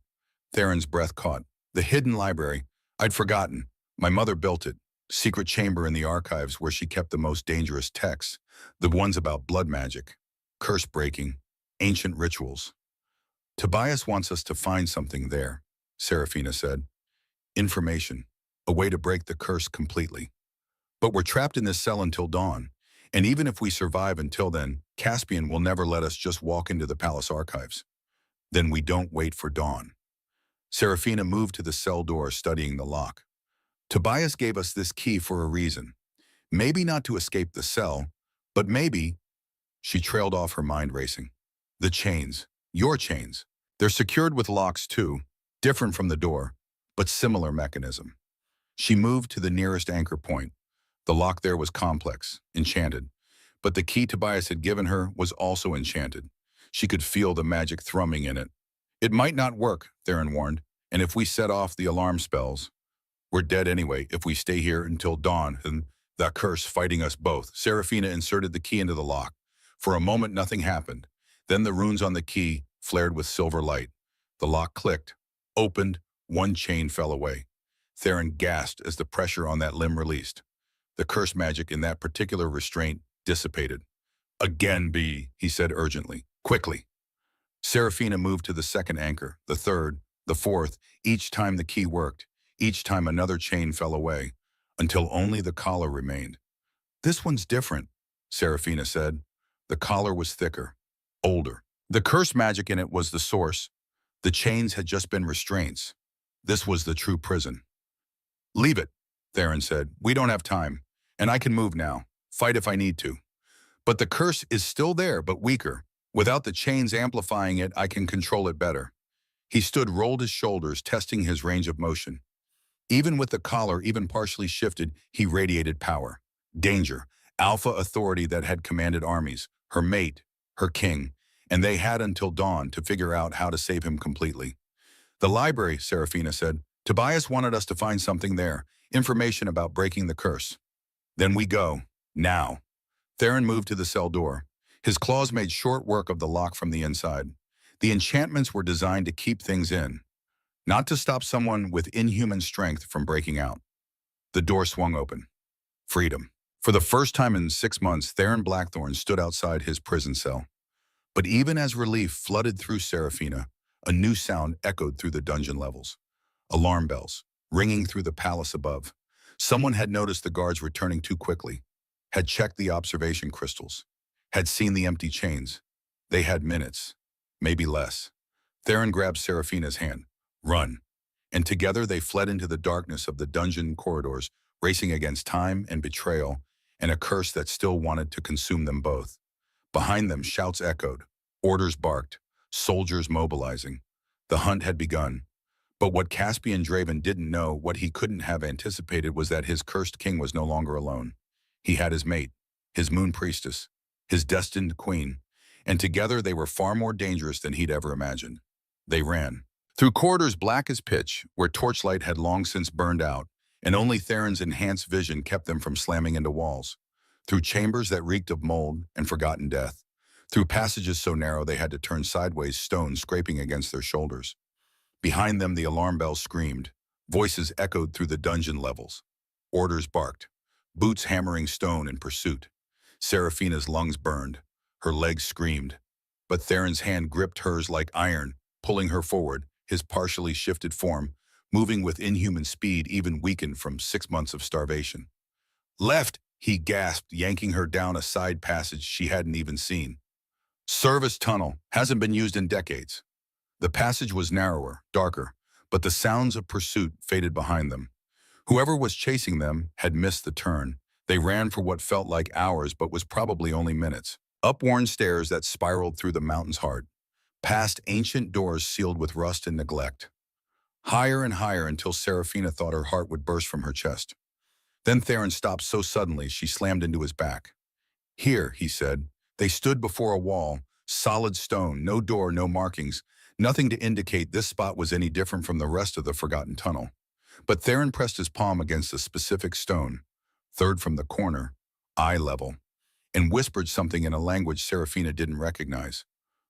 Theron's breath caught. The hidden library. I'd forgotten. My mother built it. Secret chamber in the archives where she kept the most dangerous texts, the ones about blood magic, curse breaking, ancient rituals. "Tobias wants us to find something there," Serafina said. "Information, a way to break the curse completely. But we're trapped in this cell until dawn, and even if we survive until then, Caspian will never let us just walk into the palace archives." "Then we don't wait for dawn." Serafina moved to the cell door, studying the lock. "Tobias gave us this key for a reason. Maybe not to escape the cell, but maybe—" She trailed off, her mind racing. "The chains. Your chains. They're secured with locks too, different from the door, but similar mechanism." She moved to the nearest anchor point. The lock there was complex, enchanted, but the key Tobias had given her was also enchanted. She could feel the magic thrumming in it. "It might not work," Theron warned, "and if we set off the alarm spells, we're dead anyway if we stay here until dawn and that curse fighting us both." Serafina inserted the key into the lock. For a moment, nothing happened. Then the runes on the key flared with silver light. The lock clicked, opened, one chain fell away. Theron gasped as the pressure on that limb released. The curse magic in that particular restraint dissipated. "Again, B," he said urgently. "Quickly." Serafina moved to the second anchor, the third, the fourth. Each time the key worked, each time another chain fell away, until only the collar remained. "This one's different," Serafina said. The collar was thicker, older. The curse magic in it was the source. The chains had just been restraints. This was the true prison. "Leave it," Theron said. "We don't have time, and I can move now. Fight if I need to. But the curse is still there, but weaker. Without the chains amplifying it, I can control it better." He stood, rolled his shoulders, testing his range of motion. Even with the collar even partially shifted, he radiated power, danger, alpha authority that had commanded armies, her mate, her king, and they had until dawn to figure out how to save him completely. "The library," Serafina said. "Tobias wanted us to find something there, information about breaking the curse." "Then we go. Now." Theron moved to the cell door. His claws made short work of the lock from the inside. The enchantments were designed to keep things in, not to stop someone with inhuman strength from breaking out. The door swung open. Freedom. For the first time in 6 months, Theron Blackthorne stood outside his prison cell. But even as relief flooded through Serafina, a new sound echoed through the dungeon levels. Alarm bells, ringing through the palace above. Someone had noticed the guards returning too quickly, had checked the observation crystals, had seen the empty chains. They had minutes, maybe less. Theron grabbed Serafina's hand. "Run." And together they fled into the darkness of the dungeon corridors, racing against time and betrayal, and a curse that still wanted to consume them both. Behind them, shouts echoed, orders barked, soldiers mobilizing. The hunt had begun. But what Caspian Draven didn't know, what he couldn't have anticipated, was that his cursed king was no longer alone. He had his mate, his moon priestess, his destined queen, and together they were far more dangerous than he'd ever imagined. They ran. Through corridors black as pitch, where torchlight had long since burned out, and only Theron's enhanced vision kept them from slamming into walls. Through chambers that reeked of mold and forgotten death. Through passages so narrow they had to turn sideways, stones scraping against their shoulders. Behind them, the alarm bells screamed. Voices echoed through the dungeon levels. Orders barked. Boots hammering stone in pursuit. Serafina's lungs burned. Her legs screamed, but Theron's hand gripped hers like iron, pulling her forward, his partially shifted form, moving with inhuman speed even weakened from 6 months of starvation. Left, he gasped, yanking her down a side passage she hadn't even seen. Service tunnel, hasn't been used in decades. The passage was narrower, darker, but the sounds of pursuit faded behind them. Whoever was chasing them had missed the turn. They ran for what felt like hours but was probably only minutes. Up worn stairs that spiraled through the mountain's heart, past ancient doors sealed with rust and neglect. Higher and higher until Seraphina thought her heart would burst from her chest. Then Theron stopped so suddenly she slammed into his back. Here, he said. They stood before a wall, solid stone, no door, no markings, nothing to indicate this spot was any different from the rest of the forgotten tunnel. But Theron pressed his palm against a specific stone, third from the corner, eye level, and whispered something in a language Seraphina didn't recognize.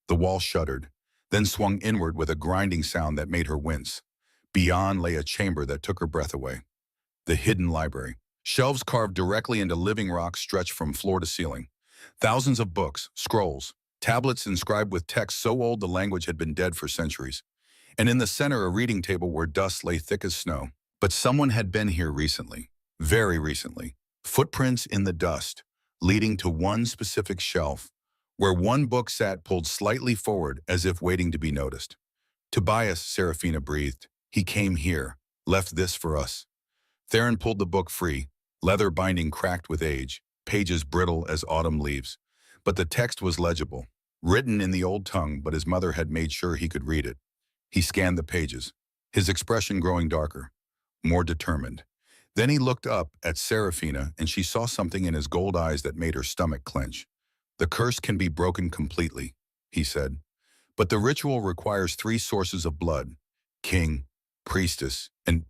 The wall shuddered, then swung inward with a grinding sound that made her wince. Beyond lay a chamber that took her breath away. The hidden library. Shelves carved directly into living rock stretched from floor to ceiling. Thousands of books, scrolls, tablets inscribed with text so old the language had been dead for centuries. And in the center a reading table where dust lay thick as snow. But someone had been here recently, very recently. Footprints in the dust, leading to one specific shelf, where one book sat pulled slightly forward as if waiting to be noticed. Tobias, Seraphina breathed. He came here, left this for us. Theron pulled the book free, leather binding cracked with age, pages brittle as autumn leaves. But the text was legible, written in the old tongue, but his mother had made sure he could read it. He scanned the pages, his expression growing darker, more determined. Then he looked up at Seraphina, and she saw something in his gold eyes that made her stomach clench. The curse can be broken completely, he said. But the ritual requires 3 sources of blood, king, priestess, and...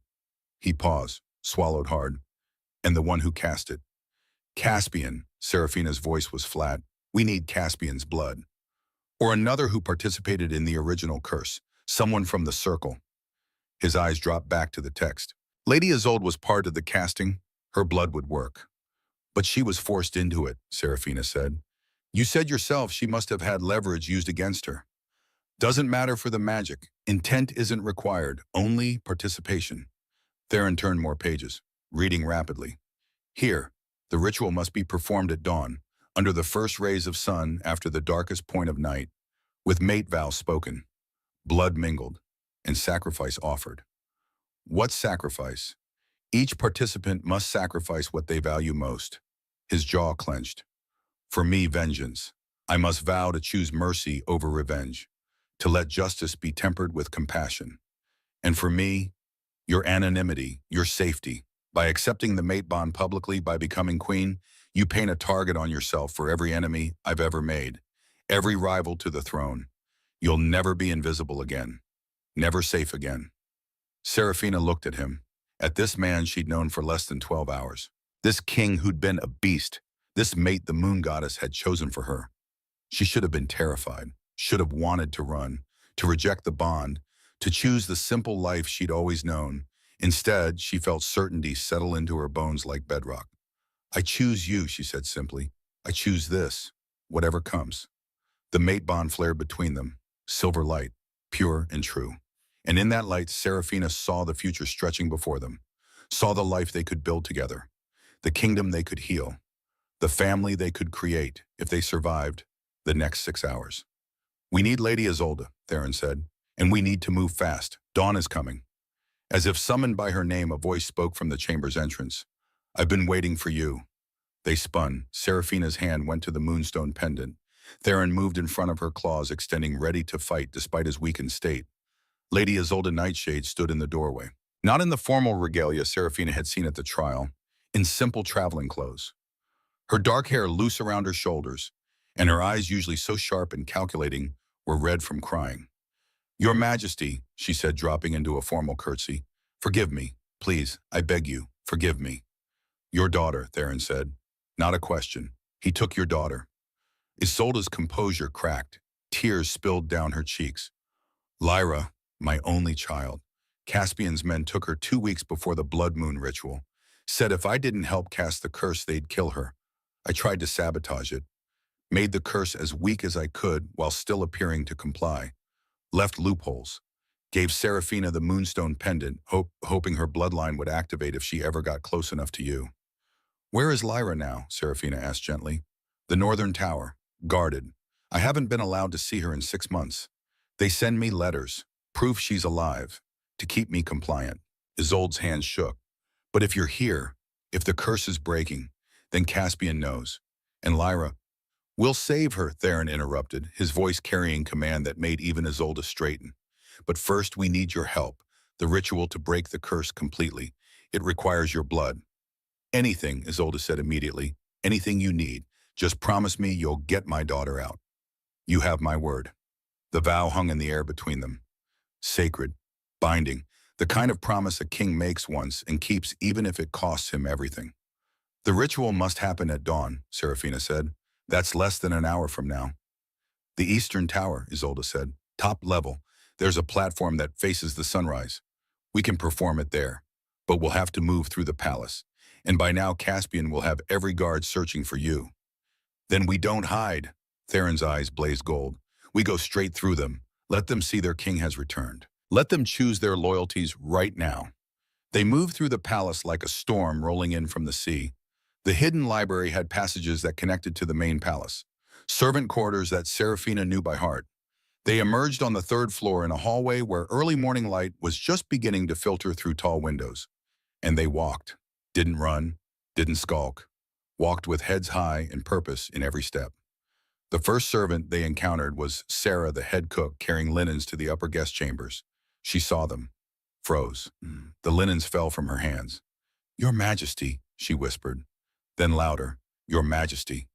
He paused, swallowed hard. And the one who cast it. Caspian, Seraphina's voice was flat. We need Caspian's blood. Or another who participated in the original curse, someone from the circle. His eyes dropped back to the text. Lady Isolde was part of the casting. Her blood would work. But she was forced into it, Seraphina said. You said yourself she must have had leverage used against her. Doesn't matter for the magic. Intent isn't required, only participation. Theron turned more pages, reading rapidly. Here, the ritual must be performed at dawn, under the first rays of sun after the darkest point of night, with mate vows spoken, blood mingled, and sacrifice offered. What sacrifice? Each participant must sacrifice what they value most. His jaw clenched. For me, vengeance. I must vow to choose mercy over revenge, to let justice be tempered with compassion. And for me, your anonymity, your safety. By accepting the mate bond publicly, by becoming queen, you paint a target on yourself for every enemy I've ever made, every rival to the throne. You'll never be invisible again, never safe again. Seraphina looked at him, at this man she'd known for less than 12 hours. This king who'd been a beast, this mate the moon goddess had chosen for her. She should have been terrified, should have wanted to run, to reject the bond, to choose the simple life she'd always known. Instead, she felt certainty settle into her bones like bedrock. I choose you, she said simply. I choose this, whatever comes. The mate bond flared between them, silver light, pure and true. And in that light, Seraphina saw the future stretching before them, saw the life they could build together, the kingdom they could heal, the family they could create if they survived the next 6 hours. We need Lady Isolde, Theron said, and we need to move fast. Dawn is coming. As if summoned by her name, a voice spoke from the chamber's entrance. I've been waiting for you. They spun. Seraphina's hand went to the moonstone pendant. Theron moved in front of her, claws extending, ready to fight despite his weakened state. Lady Isolde Nightshade stood in the doorway. Not in the formal regalia Seraphina had seen at the trial, in simple traveling clothes. Her dark hair loose around her shoulders, and her eyes, usually so sharp and calculating, were red from crying. Your Majesty, she said, dropping into a formal curtsy. Forgive me, please, I beg you, forgive me. Your daughter, Theron said. Not a question. He took your daughter. Isolde's composure cracked. Tears spilled down her cheeks. Lyra, my only child. Caspian's men took her 2 weeks before the blood moon ritual. Said if I didn't help cast the curse, they'd kill her. I tried to sabotage it. made the curse as weak as I could while still appearing to comply, left loopholes, gave Seraphina the moonstone pendant, hoping her bloodline would activate if she ever got close enough to you. Where is Lyra now? Seraphina asked gently. The northern tower, guarded. I haven't been allowed to see her in 6 months. They send me letters, proof she's alive, to keep me compliant. Isolde's hands shook. But if you're here, if the curse is breaking, then Caspian knows. And Lyra, we'll save her, Theron interrupted, his voice carrying command that made even Isolde straighten. But first we need your help, the ritual to break the curse completely. It requires your blood. Anything, Isolde said immediately. Anything you need. Just promise me you'll get my daughter out. You have my word. The vow hung in the air between them. Sacred, binding, the kind of promise a king makes once and keeps even if it costs him everything. The ritual must happen at dawn, Seraphina said. That's less than an hour from now. The Eastern Tower, Isolde said. Top level. There's a platform that faces the sunrise. We can perform it there, but we'll have to move through the palace. And by now Caspian will have every guard searching for you. Then we don't hide. Theron's eyes blazed gold. We go straight through them. Let them see their king has returned. Let them choose their loyalties right now. They moved through the palace like a storm rolling in from the sea. The hidden library had passages that connected to the main palace, servant quarters that Seraphina knew by heart. They emerged on the third floor in a hallway where early morning light was just beginning to filter through tall windows. And they walked, didn't run, didn't skulk, walked with heads high and purpose in every step. The first servant they encountered was Sarah, the head cook, carrying linens to the upper guest chambers. She saw them, froze. The linens fell from her hands. Your Majesty, she whispered. Then louder, Your Majesty.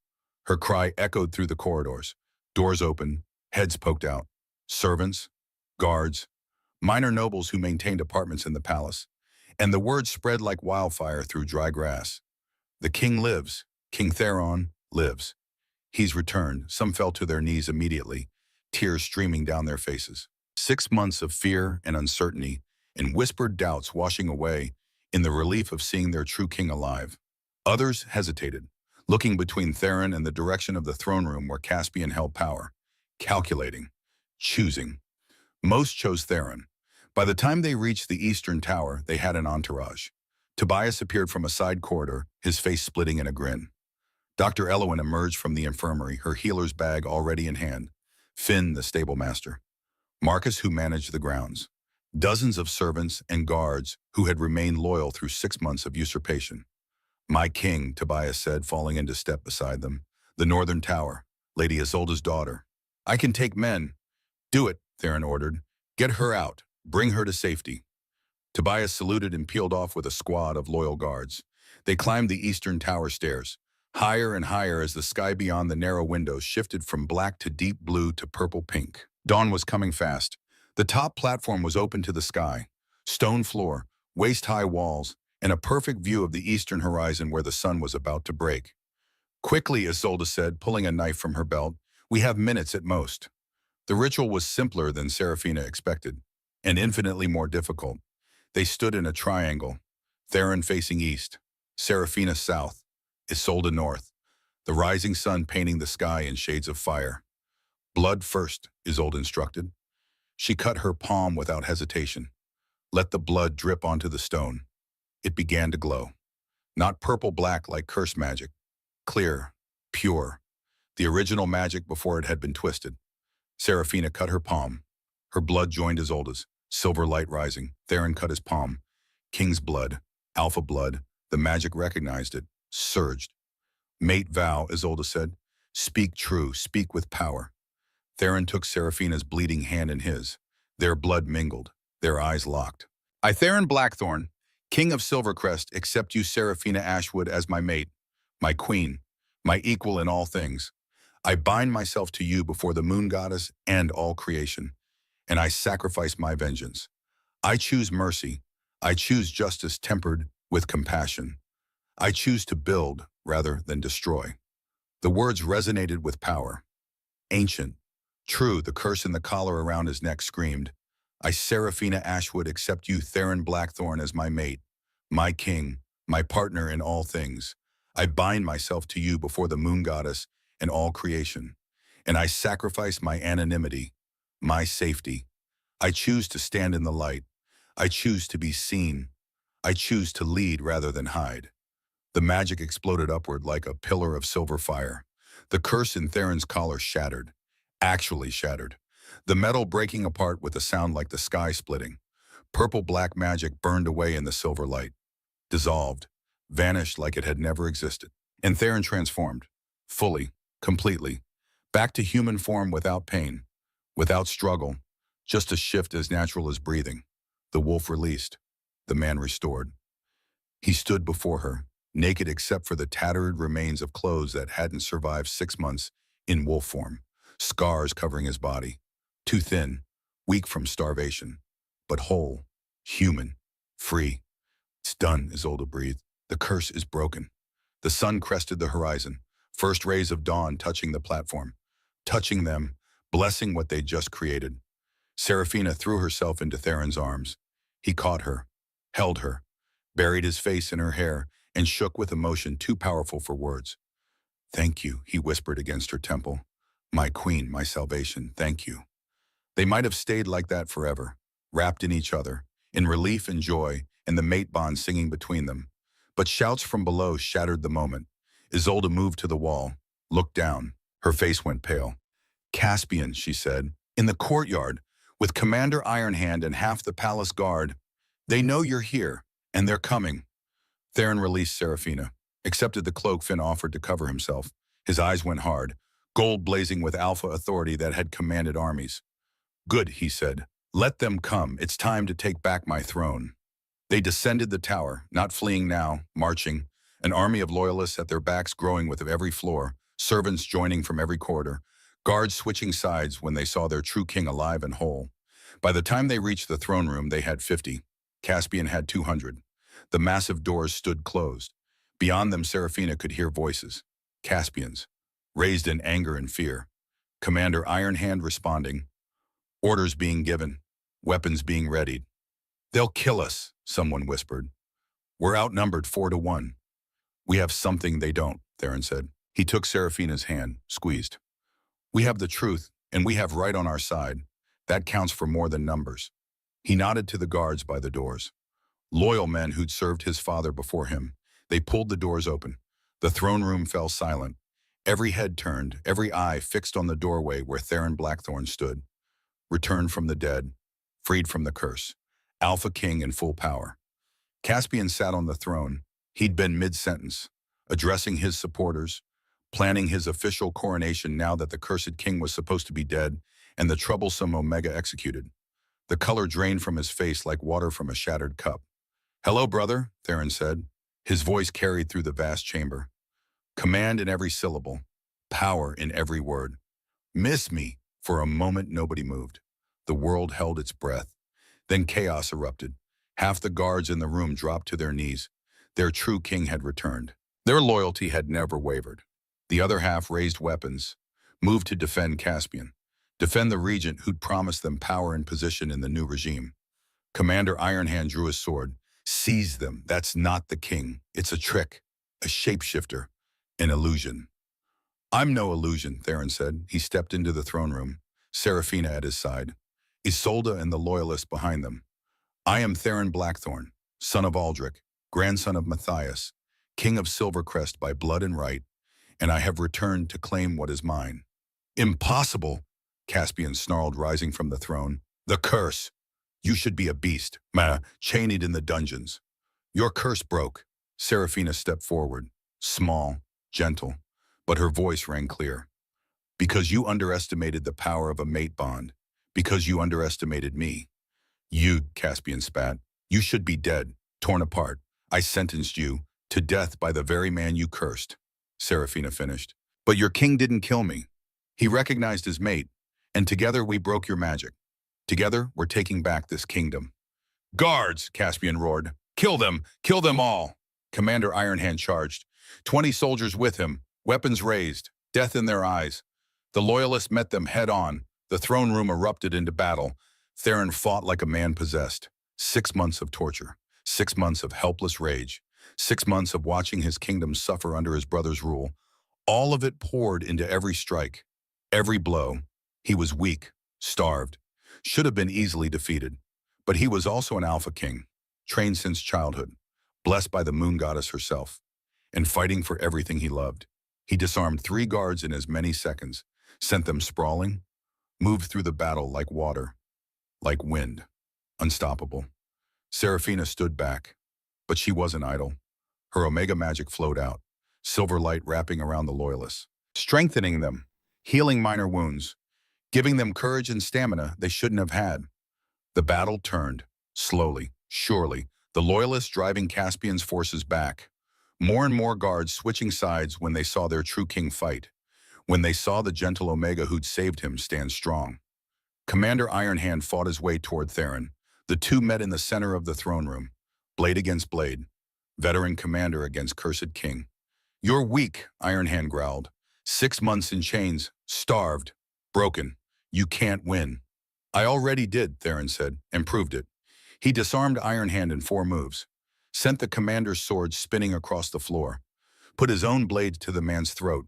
Her cry echoed through the corridors. Doors opened, heads poked out. Servants, guards, minor nobles who maintained apartments in the palace. And the word spread like wildfire through dry grass. The king lives. King Theron lives. He's returned. Some fell to their knees immediately, tears streaming down their faces. 6 months of fear and uncertainty and whispered doubts washing away in the relief of seeing their true king alive. Others hesitated, looking between Theron and the direction of the throne room where Caspian held power, calculating, choosing. Most chose Theron. By the time they reached the Eastern Tower, they had an entourage. Tobias appeared from a side corridor, his face splitting in a grin. Dr. Elowen emerged from the infirmary, her healer's bag already in hand. Finn, the stable master. Marcus, who managed the grounds. Dozens of servants and guards who had remained loyal through 6 months of usurpation. My king, Tobias said, falling into step beside them. The Northern Tower, Lady Isolde's daughter. I can take men. Do it, Theron ordered. Get her out. Bring her to safety. Tobias saluted and peeled off with a squad of loyal guards. They climbed the Eastern Tower stairs, higher and higher as the sky beyond the narrow windows shifted from black to deep blue to purple-pink. Dawn was coming fast. The top platform was open to the sky. Stone floor, waist-high walls, and a perfect view of the eastern horizon where the sun was about to break. Quickly, Isolde said, pulling a knife from her belt. We have minutes at most. The ritual was simpler than Seraphina expected, and infinitely more difficult. They stood in a triangle, Theron facing east, Seraphina south, Isolde north, the rising sun painting the sky in shades of fire. Blood first, Isolde instructed. She cut her palm without hesitation. Let the blood drip onto the stone. It began to glow. Not purple-black like curse magic. Clear, pure. The original magic before it had been twisted. Seraphina cut her palm. Her blood joined Isolde's, silver light rising. Theron cut his palm. King's blood, alpha blood. The magic recognized it, surged. Mate vow, Isolde said. Speak true, speak with power. Theron took Seraphina's bleeding hand in his. Their blood mingled, their eyes locked. I, Theron Blackthorn, King of Silvercrest, accept you, Seraphina Ashwood, as my mate, my queen, my equal in all things. I bind myself to you before the moon goddess and all creation, and I sacrifice my vengeance. I choose mercy. I choose justice tempered with compassion. I choose to build rather than destroy. The words resonated with power. Ancient, true, the curse in the collar around his neck screamed. I, Seraphina Ashwood, accept you, Theron Blackthorn, as my mate, my king, my partner in all things. I bind myself to you before the moon goddess and all creation. And I sacrifice my anonymity, my safety. I choose to stand in the light. I choose to be seen. I choose to lead rather than hide. The magic exploded upward like a pillar of silver fire. The curse in Theron's collar shattered, actually shattered. The metal breaking apart with a sound like the sky splitting. Purple-black magic burned away in the silver light, dissolved, vanished like it had never existed. And Theron transformed, fully, completely, back to human form without pain, without struggle, just a shift as natural as breathing. The wolf released, the man restored. He stood before her, naked except for the tattered remains of clothes that hadn't survived 6 months in wolf form, scars covering his body. Too thin, weak from starvation, but whole, human, free. It's done, Isolde breathed. The curse is broken. The sun crested the horizon, first rays of dawn touching the platform, touching them, blessing what they'd just created. Serafina threw herself into Theron's arms. He caught her, held her, buried his face in her hair, and shook with emotion too powerful for words. "Thank you," he whispered against her temple. "My queen, my salvation, thank you." They might have stayed like that forever, wrapped in each other, in relief and joy, and the mate bond singing between them. But shouts from below shattered the moment. Isolde moved to the wall, looked down. Her face went pale. "Caspian," she said, "in the courtyard, with Commander Ironhand and half the palace guard. They know you're here, and they're coming." Theron released Serafina, accepted the cloak Finn offered to cover himself. His eyes went hard, gold blazing with alpha authority that had commanded armies. "Good," he said. "Let them come. It's time to take back my throne." They descended the tower, not fleeing now, marching, an army of loyalists at their backs growing with every floor, servants joining from every corridor, guards switching sides when they saw their true king alive and whole. By the time they reached the throne room, they had 50. Caspian had 200. The massive doors stood closed. Beyond them, Serafina could hear voices. Caspian's, raised in anger and fear. Commander Ironhand responding. Orders being given. Weapons being readied. "They'll kill us," someone whispered. "We're outnumbered 4-1. "We have something they don't," Theron said. He took Serafina's hand, squeezed. "We have the truth, and we have right on our side. That counts for more than numbers." He nodded to the guards by the doors. Loyal men who'd served his father before him. They pulled the doors open. The throne room fell silent. Every head turned, every eye fixed on the doorway where Theron Blackthorn stood. Returned from the dead, freed from the curse. AlphaKing in full power. Caspian sat on the throne. He'd been mid-sentence, addressing his supporters, planning his official coronation now that the cursed king was supposed to be dead and the troublesome Omega executed. The color drained from his face like water from a shattered cup. "Hello, brother," Theron said. His voice carried through the vast chamber. Command in every syllable, power in every word. "Miss me." For a moment, nobody moved. The world held its breath. Then chaos erupted. Half the guards in the room dropped to their knees. Their true king had returned. Their loyalty had never wavered. The other half raised weapons, moved to defend Caspian, defend the regent who'd promised them power and position in the new regime. Commander Ironhand drew his sword. "Seize them. That's not the king. It's a trick, a shapeshifter, an illusion." "I'm no illusion," Theron said. He stepped into the throne room, Serafina at his side, Isolde and the loyalists behind them. "I am Theron Blackthorn, son of Aldrich, grandson of Matthias, king of Silvercrest by blood and right, and I have returned to claim what is mine." "Impossible," Caspian snarled, rising from the throne. "The curse. You should be a beast, chained in the dungeons." "Your curse broke." Serafina stepped forward, small, gentle, but her voice rang clear. "Because you underestimated the power of a mate bond. Because you underestimated me." "You," Caspian spat. "You should be dead, torn apart. I sentenced you to death by the very man you cursed," Serafina finished. "But your king didn't kill me. He recognized his mate, and together we broke your magic. Together, we're taking back this kingdom." "Guards!" Caspian roared. Kill them all!" Commander Ironhand charged. 20 soldiers with him, weapons raised, death in their eyes. The loyalists met them head on. The throne room erupted into battle. Theron fought like a man possessed. 6 months of torture, 6 months of helpless rage, 6 months of watching his kingdom suffer under his brother's rule, All of it poured into every strike, every blow. He was weak, starved, should have been easily defeated. But he was also an Alpha King, trained since childhood, blessed by the moon goddess herself, and fighting for everything he loved. He disarmed 3 guards in as many seconds, sent them sprawling, moved through the battle like water, like wind, unstoppable. Seraphina stood back, but she wasn't idle. Her Omega magic flowed out, silver light wrapping around the loyalists, strengthening them, healing minor wounds, giving them courage and stamina they shouldn't have had. The battle turned, slowly, surely, the loyalists driving Caspian's forces back. More and more guards switching sides when they saw their true king fight, when they saw the gentle Omega who'd saved him stand strong. Commander Ironhand fought his way toward Theron. The two met in the center of the throne room, blade against blade, veteran commander against cursed king. "You're weak," Ironhand growled. 6 months in chains, starved, broken. You can't win. "I already did," Theron said, and proved it. He disarmed Ironhand in 4 moves, sent the commander's sword spinning across the floor, put his own blade to the man's throat.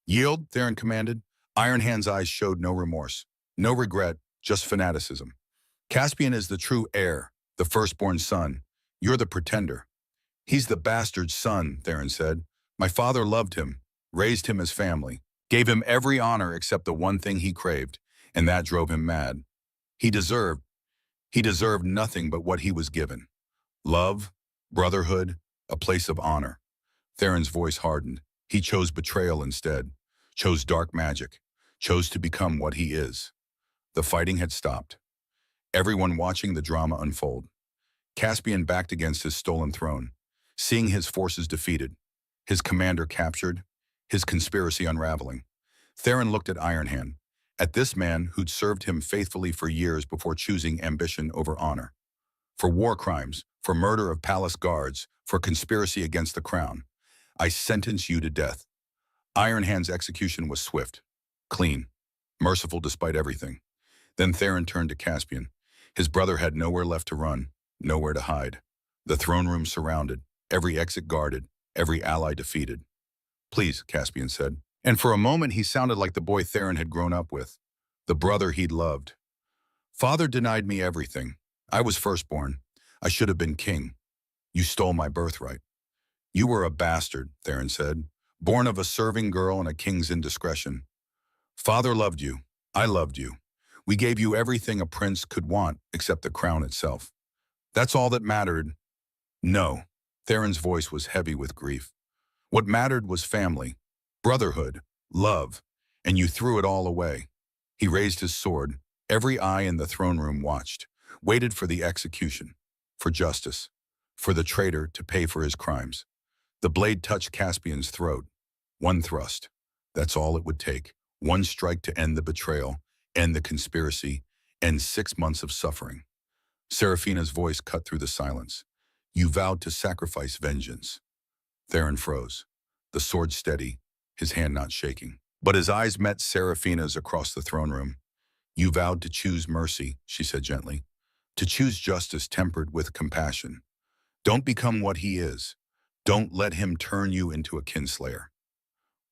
"Yield," Theron commanded. Ironhand's eyes showed no remorse, no regret, just fanaticism. "Caspian is the true heir, the firstborn son. You're the pretender." "He's the bastard son," Theron said. "My father loved him, raised him as family, gave him every honor except the one thing he craved, and that drove him mad. He deserved nothing but what he was given. Love, brotherhood, a place of honor." Theron's voice hardened. He chose betrayal instead, chose dark magic, chose to become what he is. The fighting had stopped. Everyone watching the drama unfold. Caspian backed against his stolen throne, seeing his forces defeated, his commander captured, his conspiracy unraveling. Theron looked at Ironhand, at this man who'd served him faithfully for years before choosing ambition over honor. "For war crimes, for murder of palace guards, for conspiracy against the crown, I sentence you to death." Ironhand's execution was swift, clean, merciful despite everything. Then Theron turned to Caspian. His brother had nowhere left to run, nowhere to hide. The throne room surrounded, every exit guarded, every ally defeated. "Please," Caspian said. And for a moment he sounded like the boy Theron had grown up with, the brother he'd loved. "Father denied me everything. I was firstborn. I should have been king. You stole my birthright." "You were a bastard," Theron said, "born of a serving girl and a king's indiscretion. Father loved you. I loved you. We gave you everything a prince could want except the crown itself. That's all that mattered." "No." Theron's voice was heavy with grief. "What mattered was family, brotherhood, love, and you threw it all away." He raised his sword. Every eye in the throne room watched, waited for the execution, for justice, for the traitor to pay for his crimes. The blade touched Caspian's throat. One thrust. That's all it would take. One strike to end the betrayal, end the conspiracy, end 6 months of suffering. Seraphina's voice cut through the silence. "You vowed to sacrifice vengeance." Theron froze, the sword steady, his hand not shaking. But his eyes met Seraphina's across the throne room. "You vowed to choose mercy," she said gently, "to choose justice tempered with compassion. Don't become what he is. Don't let him turn you into a kinslayer."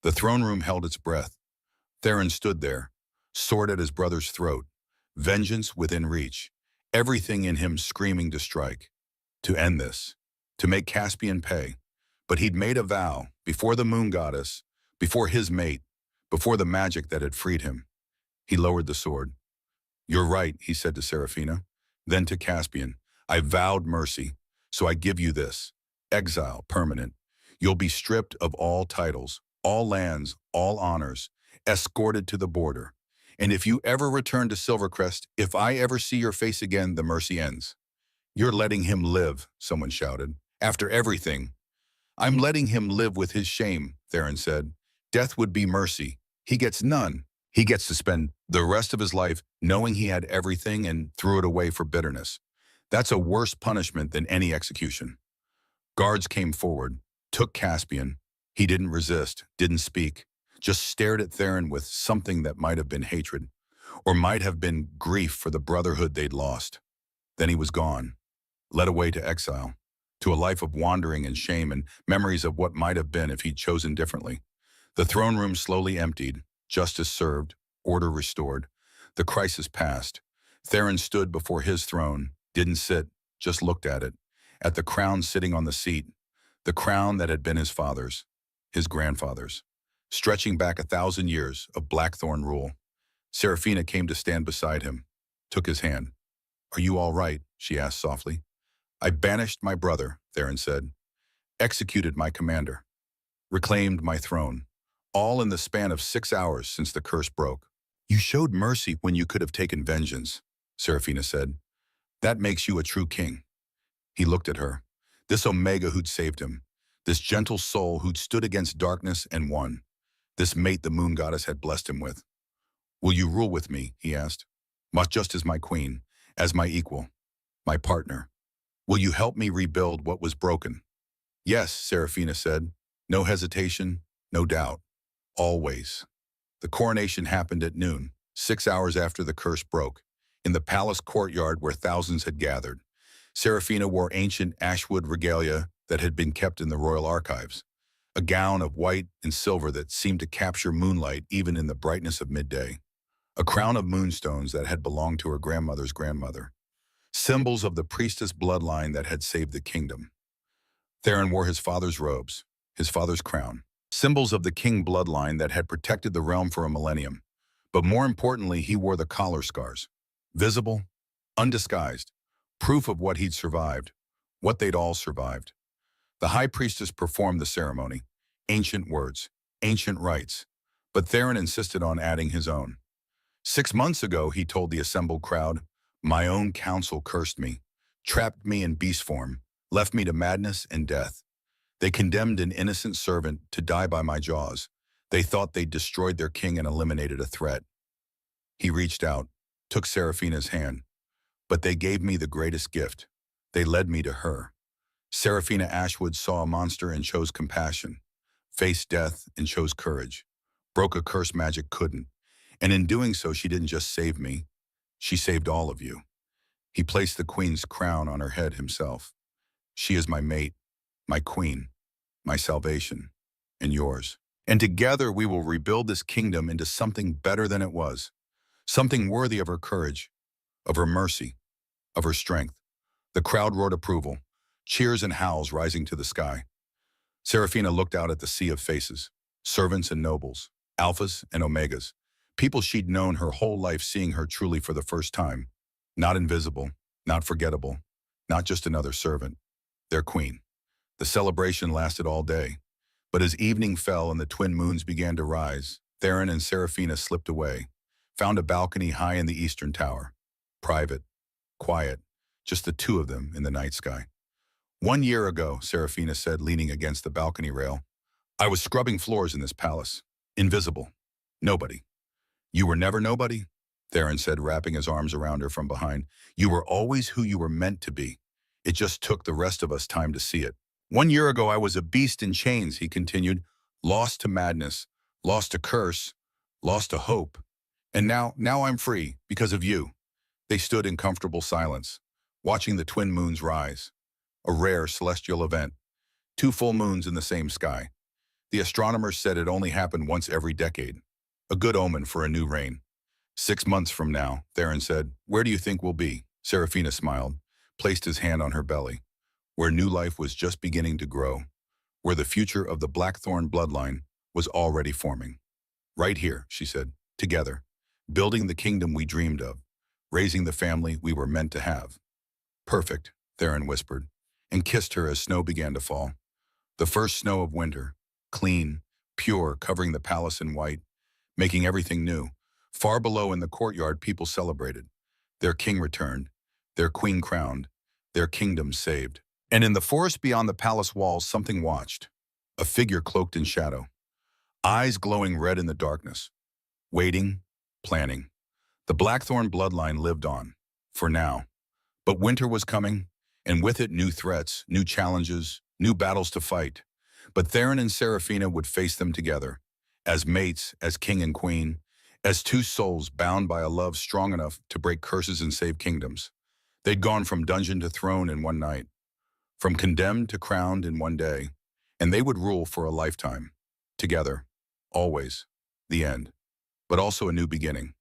The throne room held its breath. Theron stood there, sword at his brother's throat, vengeance within reach, everything in him screaming to strike, to end this, to make Caspian pay. But he'd made a vow, before the moon goddess, before his mate, before the magic that had freed him. He lowered the sword. "You're right," he said to Seraphina. Then to Caspian, "I vowed mercy, so I give you this. Exile, permanent. You'll be stripped of all titles, all lands, all honors, escorted to the border. And if you ever return to Silvercrest, if I ever see your face again, the mercy ends." "You're letting him live," someone shouted. "After everything." "I'm letting him live with his shame," Theron said. "Death would be mercy. He gets none. He gets to spend the rest of his life knowing he had everything and threw it away for bitterness. That's a worse punishment than any execution." Guards came forward, took Caspian. He didn't resist, didn't speak, just stared at Theron with something that might have been hatred, or might have been grief for the brotherhood they'd lost. Then he was gone, led away to exile, to a life of wandering and shame and memories of what might have been if he'd chosen differently. The throne room slowly emptied, justice served, order restored. The crisis passed. Theron stood before his throne, didn't sit, just looked at the crown sitting on the seat, the crown that had been his father's, his grandfather's, stretching back 1,000 years of blackthorn rule. Serafina came to stand beside him, took his hand. "Are you all right?" she asked softly. "I banished my brother," Theron said, "executed my commander, reclaimed my throne, all in the span of 6 hours since the curse broke." "You showed mercy when you could have taken vengeance," Serafina said. "That makes you a true king." He looked at her. This Omega who'd saved him. This gentle soul who'd stood against darkness and won. This mate the moon goddess had blessed him with. "Will you rule with me?" he asked. "Not just as my queen, as my equal, my partner. Will you help me rebuild what was broken?" "Yes," Serafina said. No hesitation, no doubt. Always. The coronation happened at noon, 6 hours after the curse broke, in the palace courtyard where thousands had gathered. Serafina wore ancient ashwood regalia that had been kept in the royal archives, a gown of white and silver that seemed to capture moonlight even in the brightness of midday, a crown of moonstones that had belonged to her grandmother's grandmother, symbols of the priestess bloodline that had saved the kingdom. Theron wore his father's robes, his father's crown, symbols of the king bloodline that had protected the realm for a millennium. But more importantly, he wore the collar scars, visible, undisguised, proof of what he'd survived, what they'd all survived. The high priestess performed the ceremony, ancient words, ancient rites, but Theron insisted on adding his own. 6 months ago, he told the assembled crowd, "My own council cursed me, trapped me in beast form, left me to madness and death. They condemned an innocent servant to die by my jaws. They thought they'd destroyed their king and eliminated a threat." He reached out, took Serafina's hand. "But they gave me the greatest gift. They led me to her." Serafina Ashwood saw a monster and chose compassion, faced death and chose courage, broke a curse magic couldn't. And in doing so, she didn't just save me, she saved all of you. He placed the queen's crown on her head himself. "She is my mate, my queen, my salvation, and yours. And together we will rebuild this kingdom into something better than it was, something worthy of her courage, of her mercy, of her strength." The crowd roared approval, cheers and howls rising to the sky. Serafina looked out at the sea of faces, servants and nobles, alphas and omegas, people she'd known her whole life, seeing her truly for the first time. Not invisible, not forgettable, not just another servant, their queen. The celebration lasted all day, but as evening fell and the twin moons began to rise, Theron and Serafina slipped away, found a balcony high in the eastern tower. Private, quiet, just the two of them in the night sky. "1 year ago," Serafina said, leaning against the balcony rail, "I was scrubbing floors in this palace. Invisible. Nobody." "You were never nobody?" Theron said, wrapping his arms around her from behind. "You were always who you were meant to be. It just took the rest of us time to see it." "1 year ago, I was a beast in chains," he continued, "lost to madness, lost to curse, lost to hope. And now I'm free, because of you." They stood in comfortable silence, watching the twin moons rise. A rare celestial event. 2 full moons in the same sky. The astronomers said it only happened once every decade. A good omen for a new reign. 6 months from now, Theron said, "Where do you think we'll be?" Serafina smiled, placed his hand on her belly. "Where new life was just beginning to grow. Where the future of the Blackthorn bloodline was already forming. Right here," she said, "together. Building the kingdom we dreamed of. Raising the family we were meant to have." "Perfect," Theron whispered, and kissed her as snow began to fall. The first snow of winter, clean, pure, covering the palace in white, making everything new. Far below in the courtyard, people celebrated. Their king returned, their queen crowned, their kingdom saved. And in the forest beyond the palace walls, something watched. A figure cloaked in shadow, eyes glowing red in the darkness. Waiting, planning. The Blackthorn bloodline lived on, for now. But winter was coming, and with it new threats, new challenges, new battles to fight. But Theron and Serafina would face them together, as mates, as king and queen, as two souls bound by a love strong enough to break curses and save kingdoms. They'd gone from dungeon to throne in one night, from condemned to crowned in one day, and they would rule for a lifetime, together. Always. The end. But also a new beginning.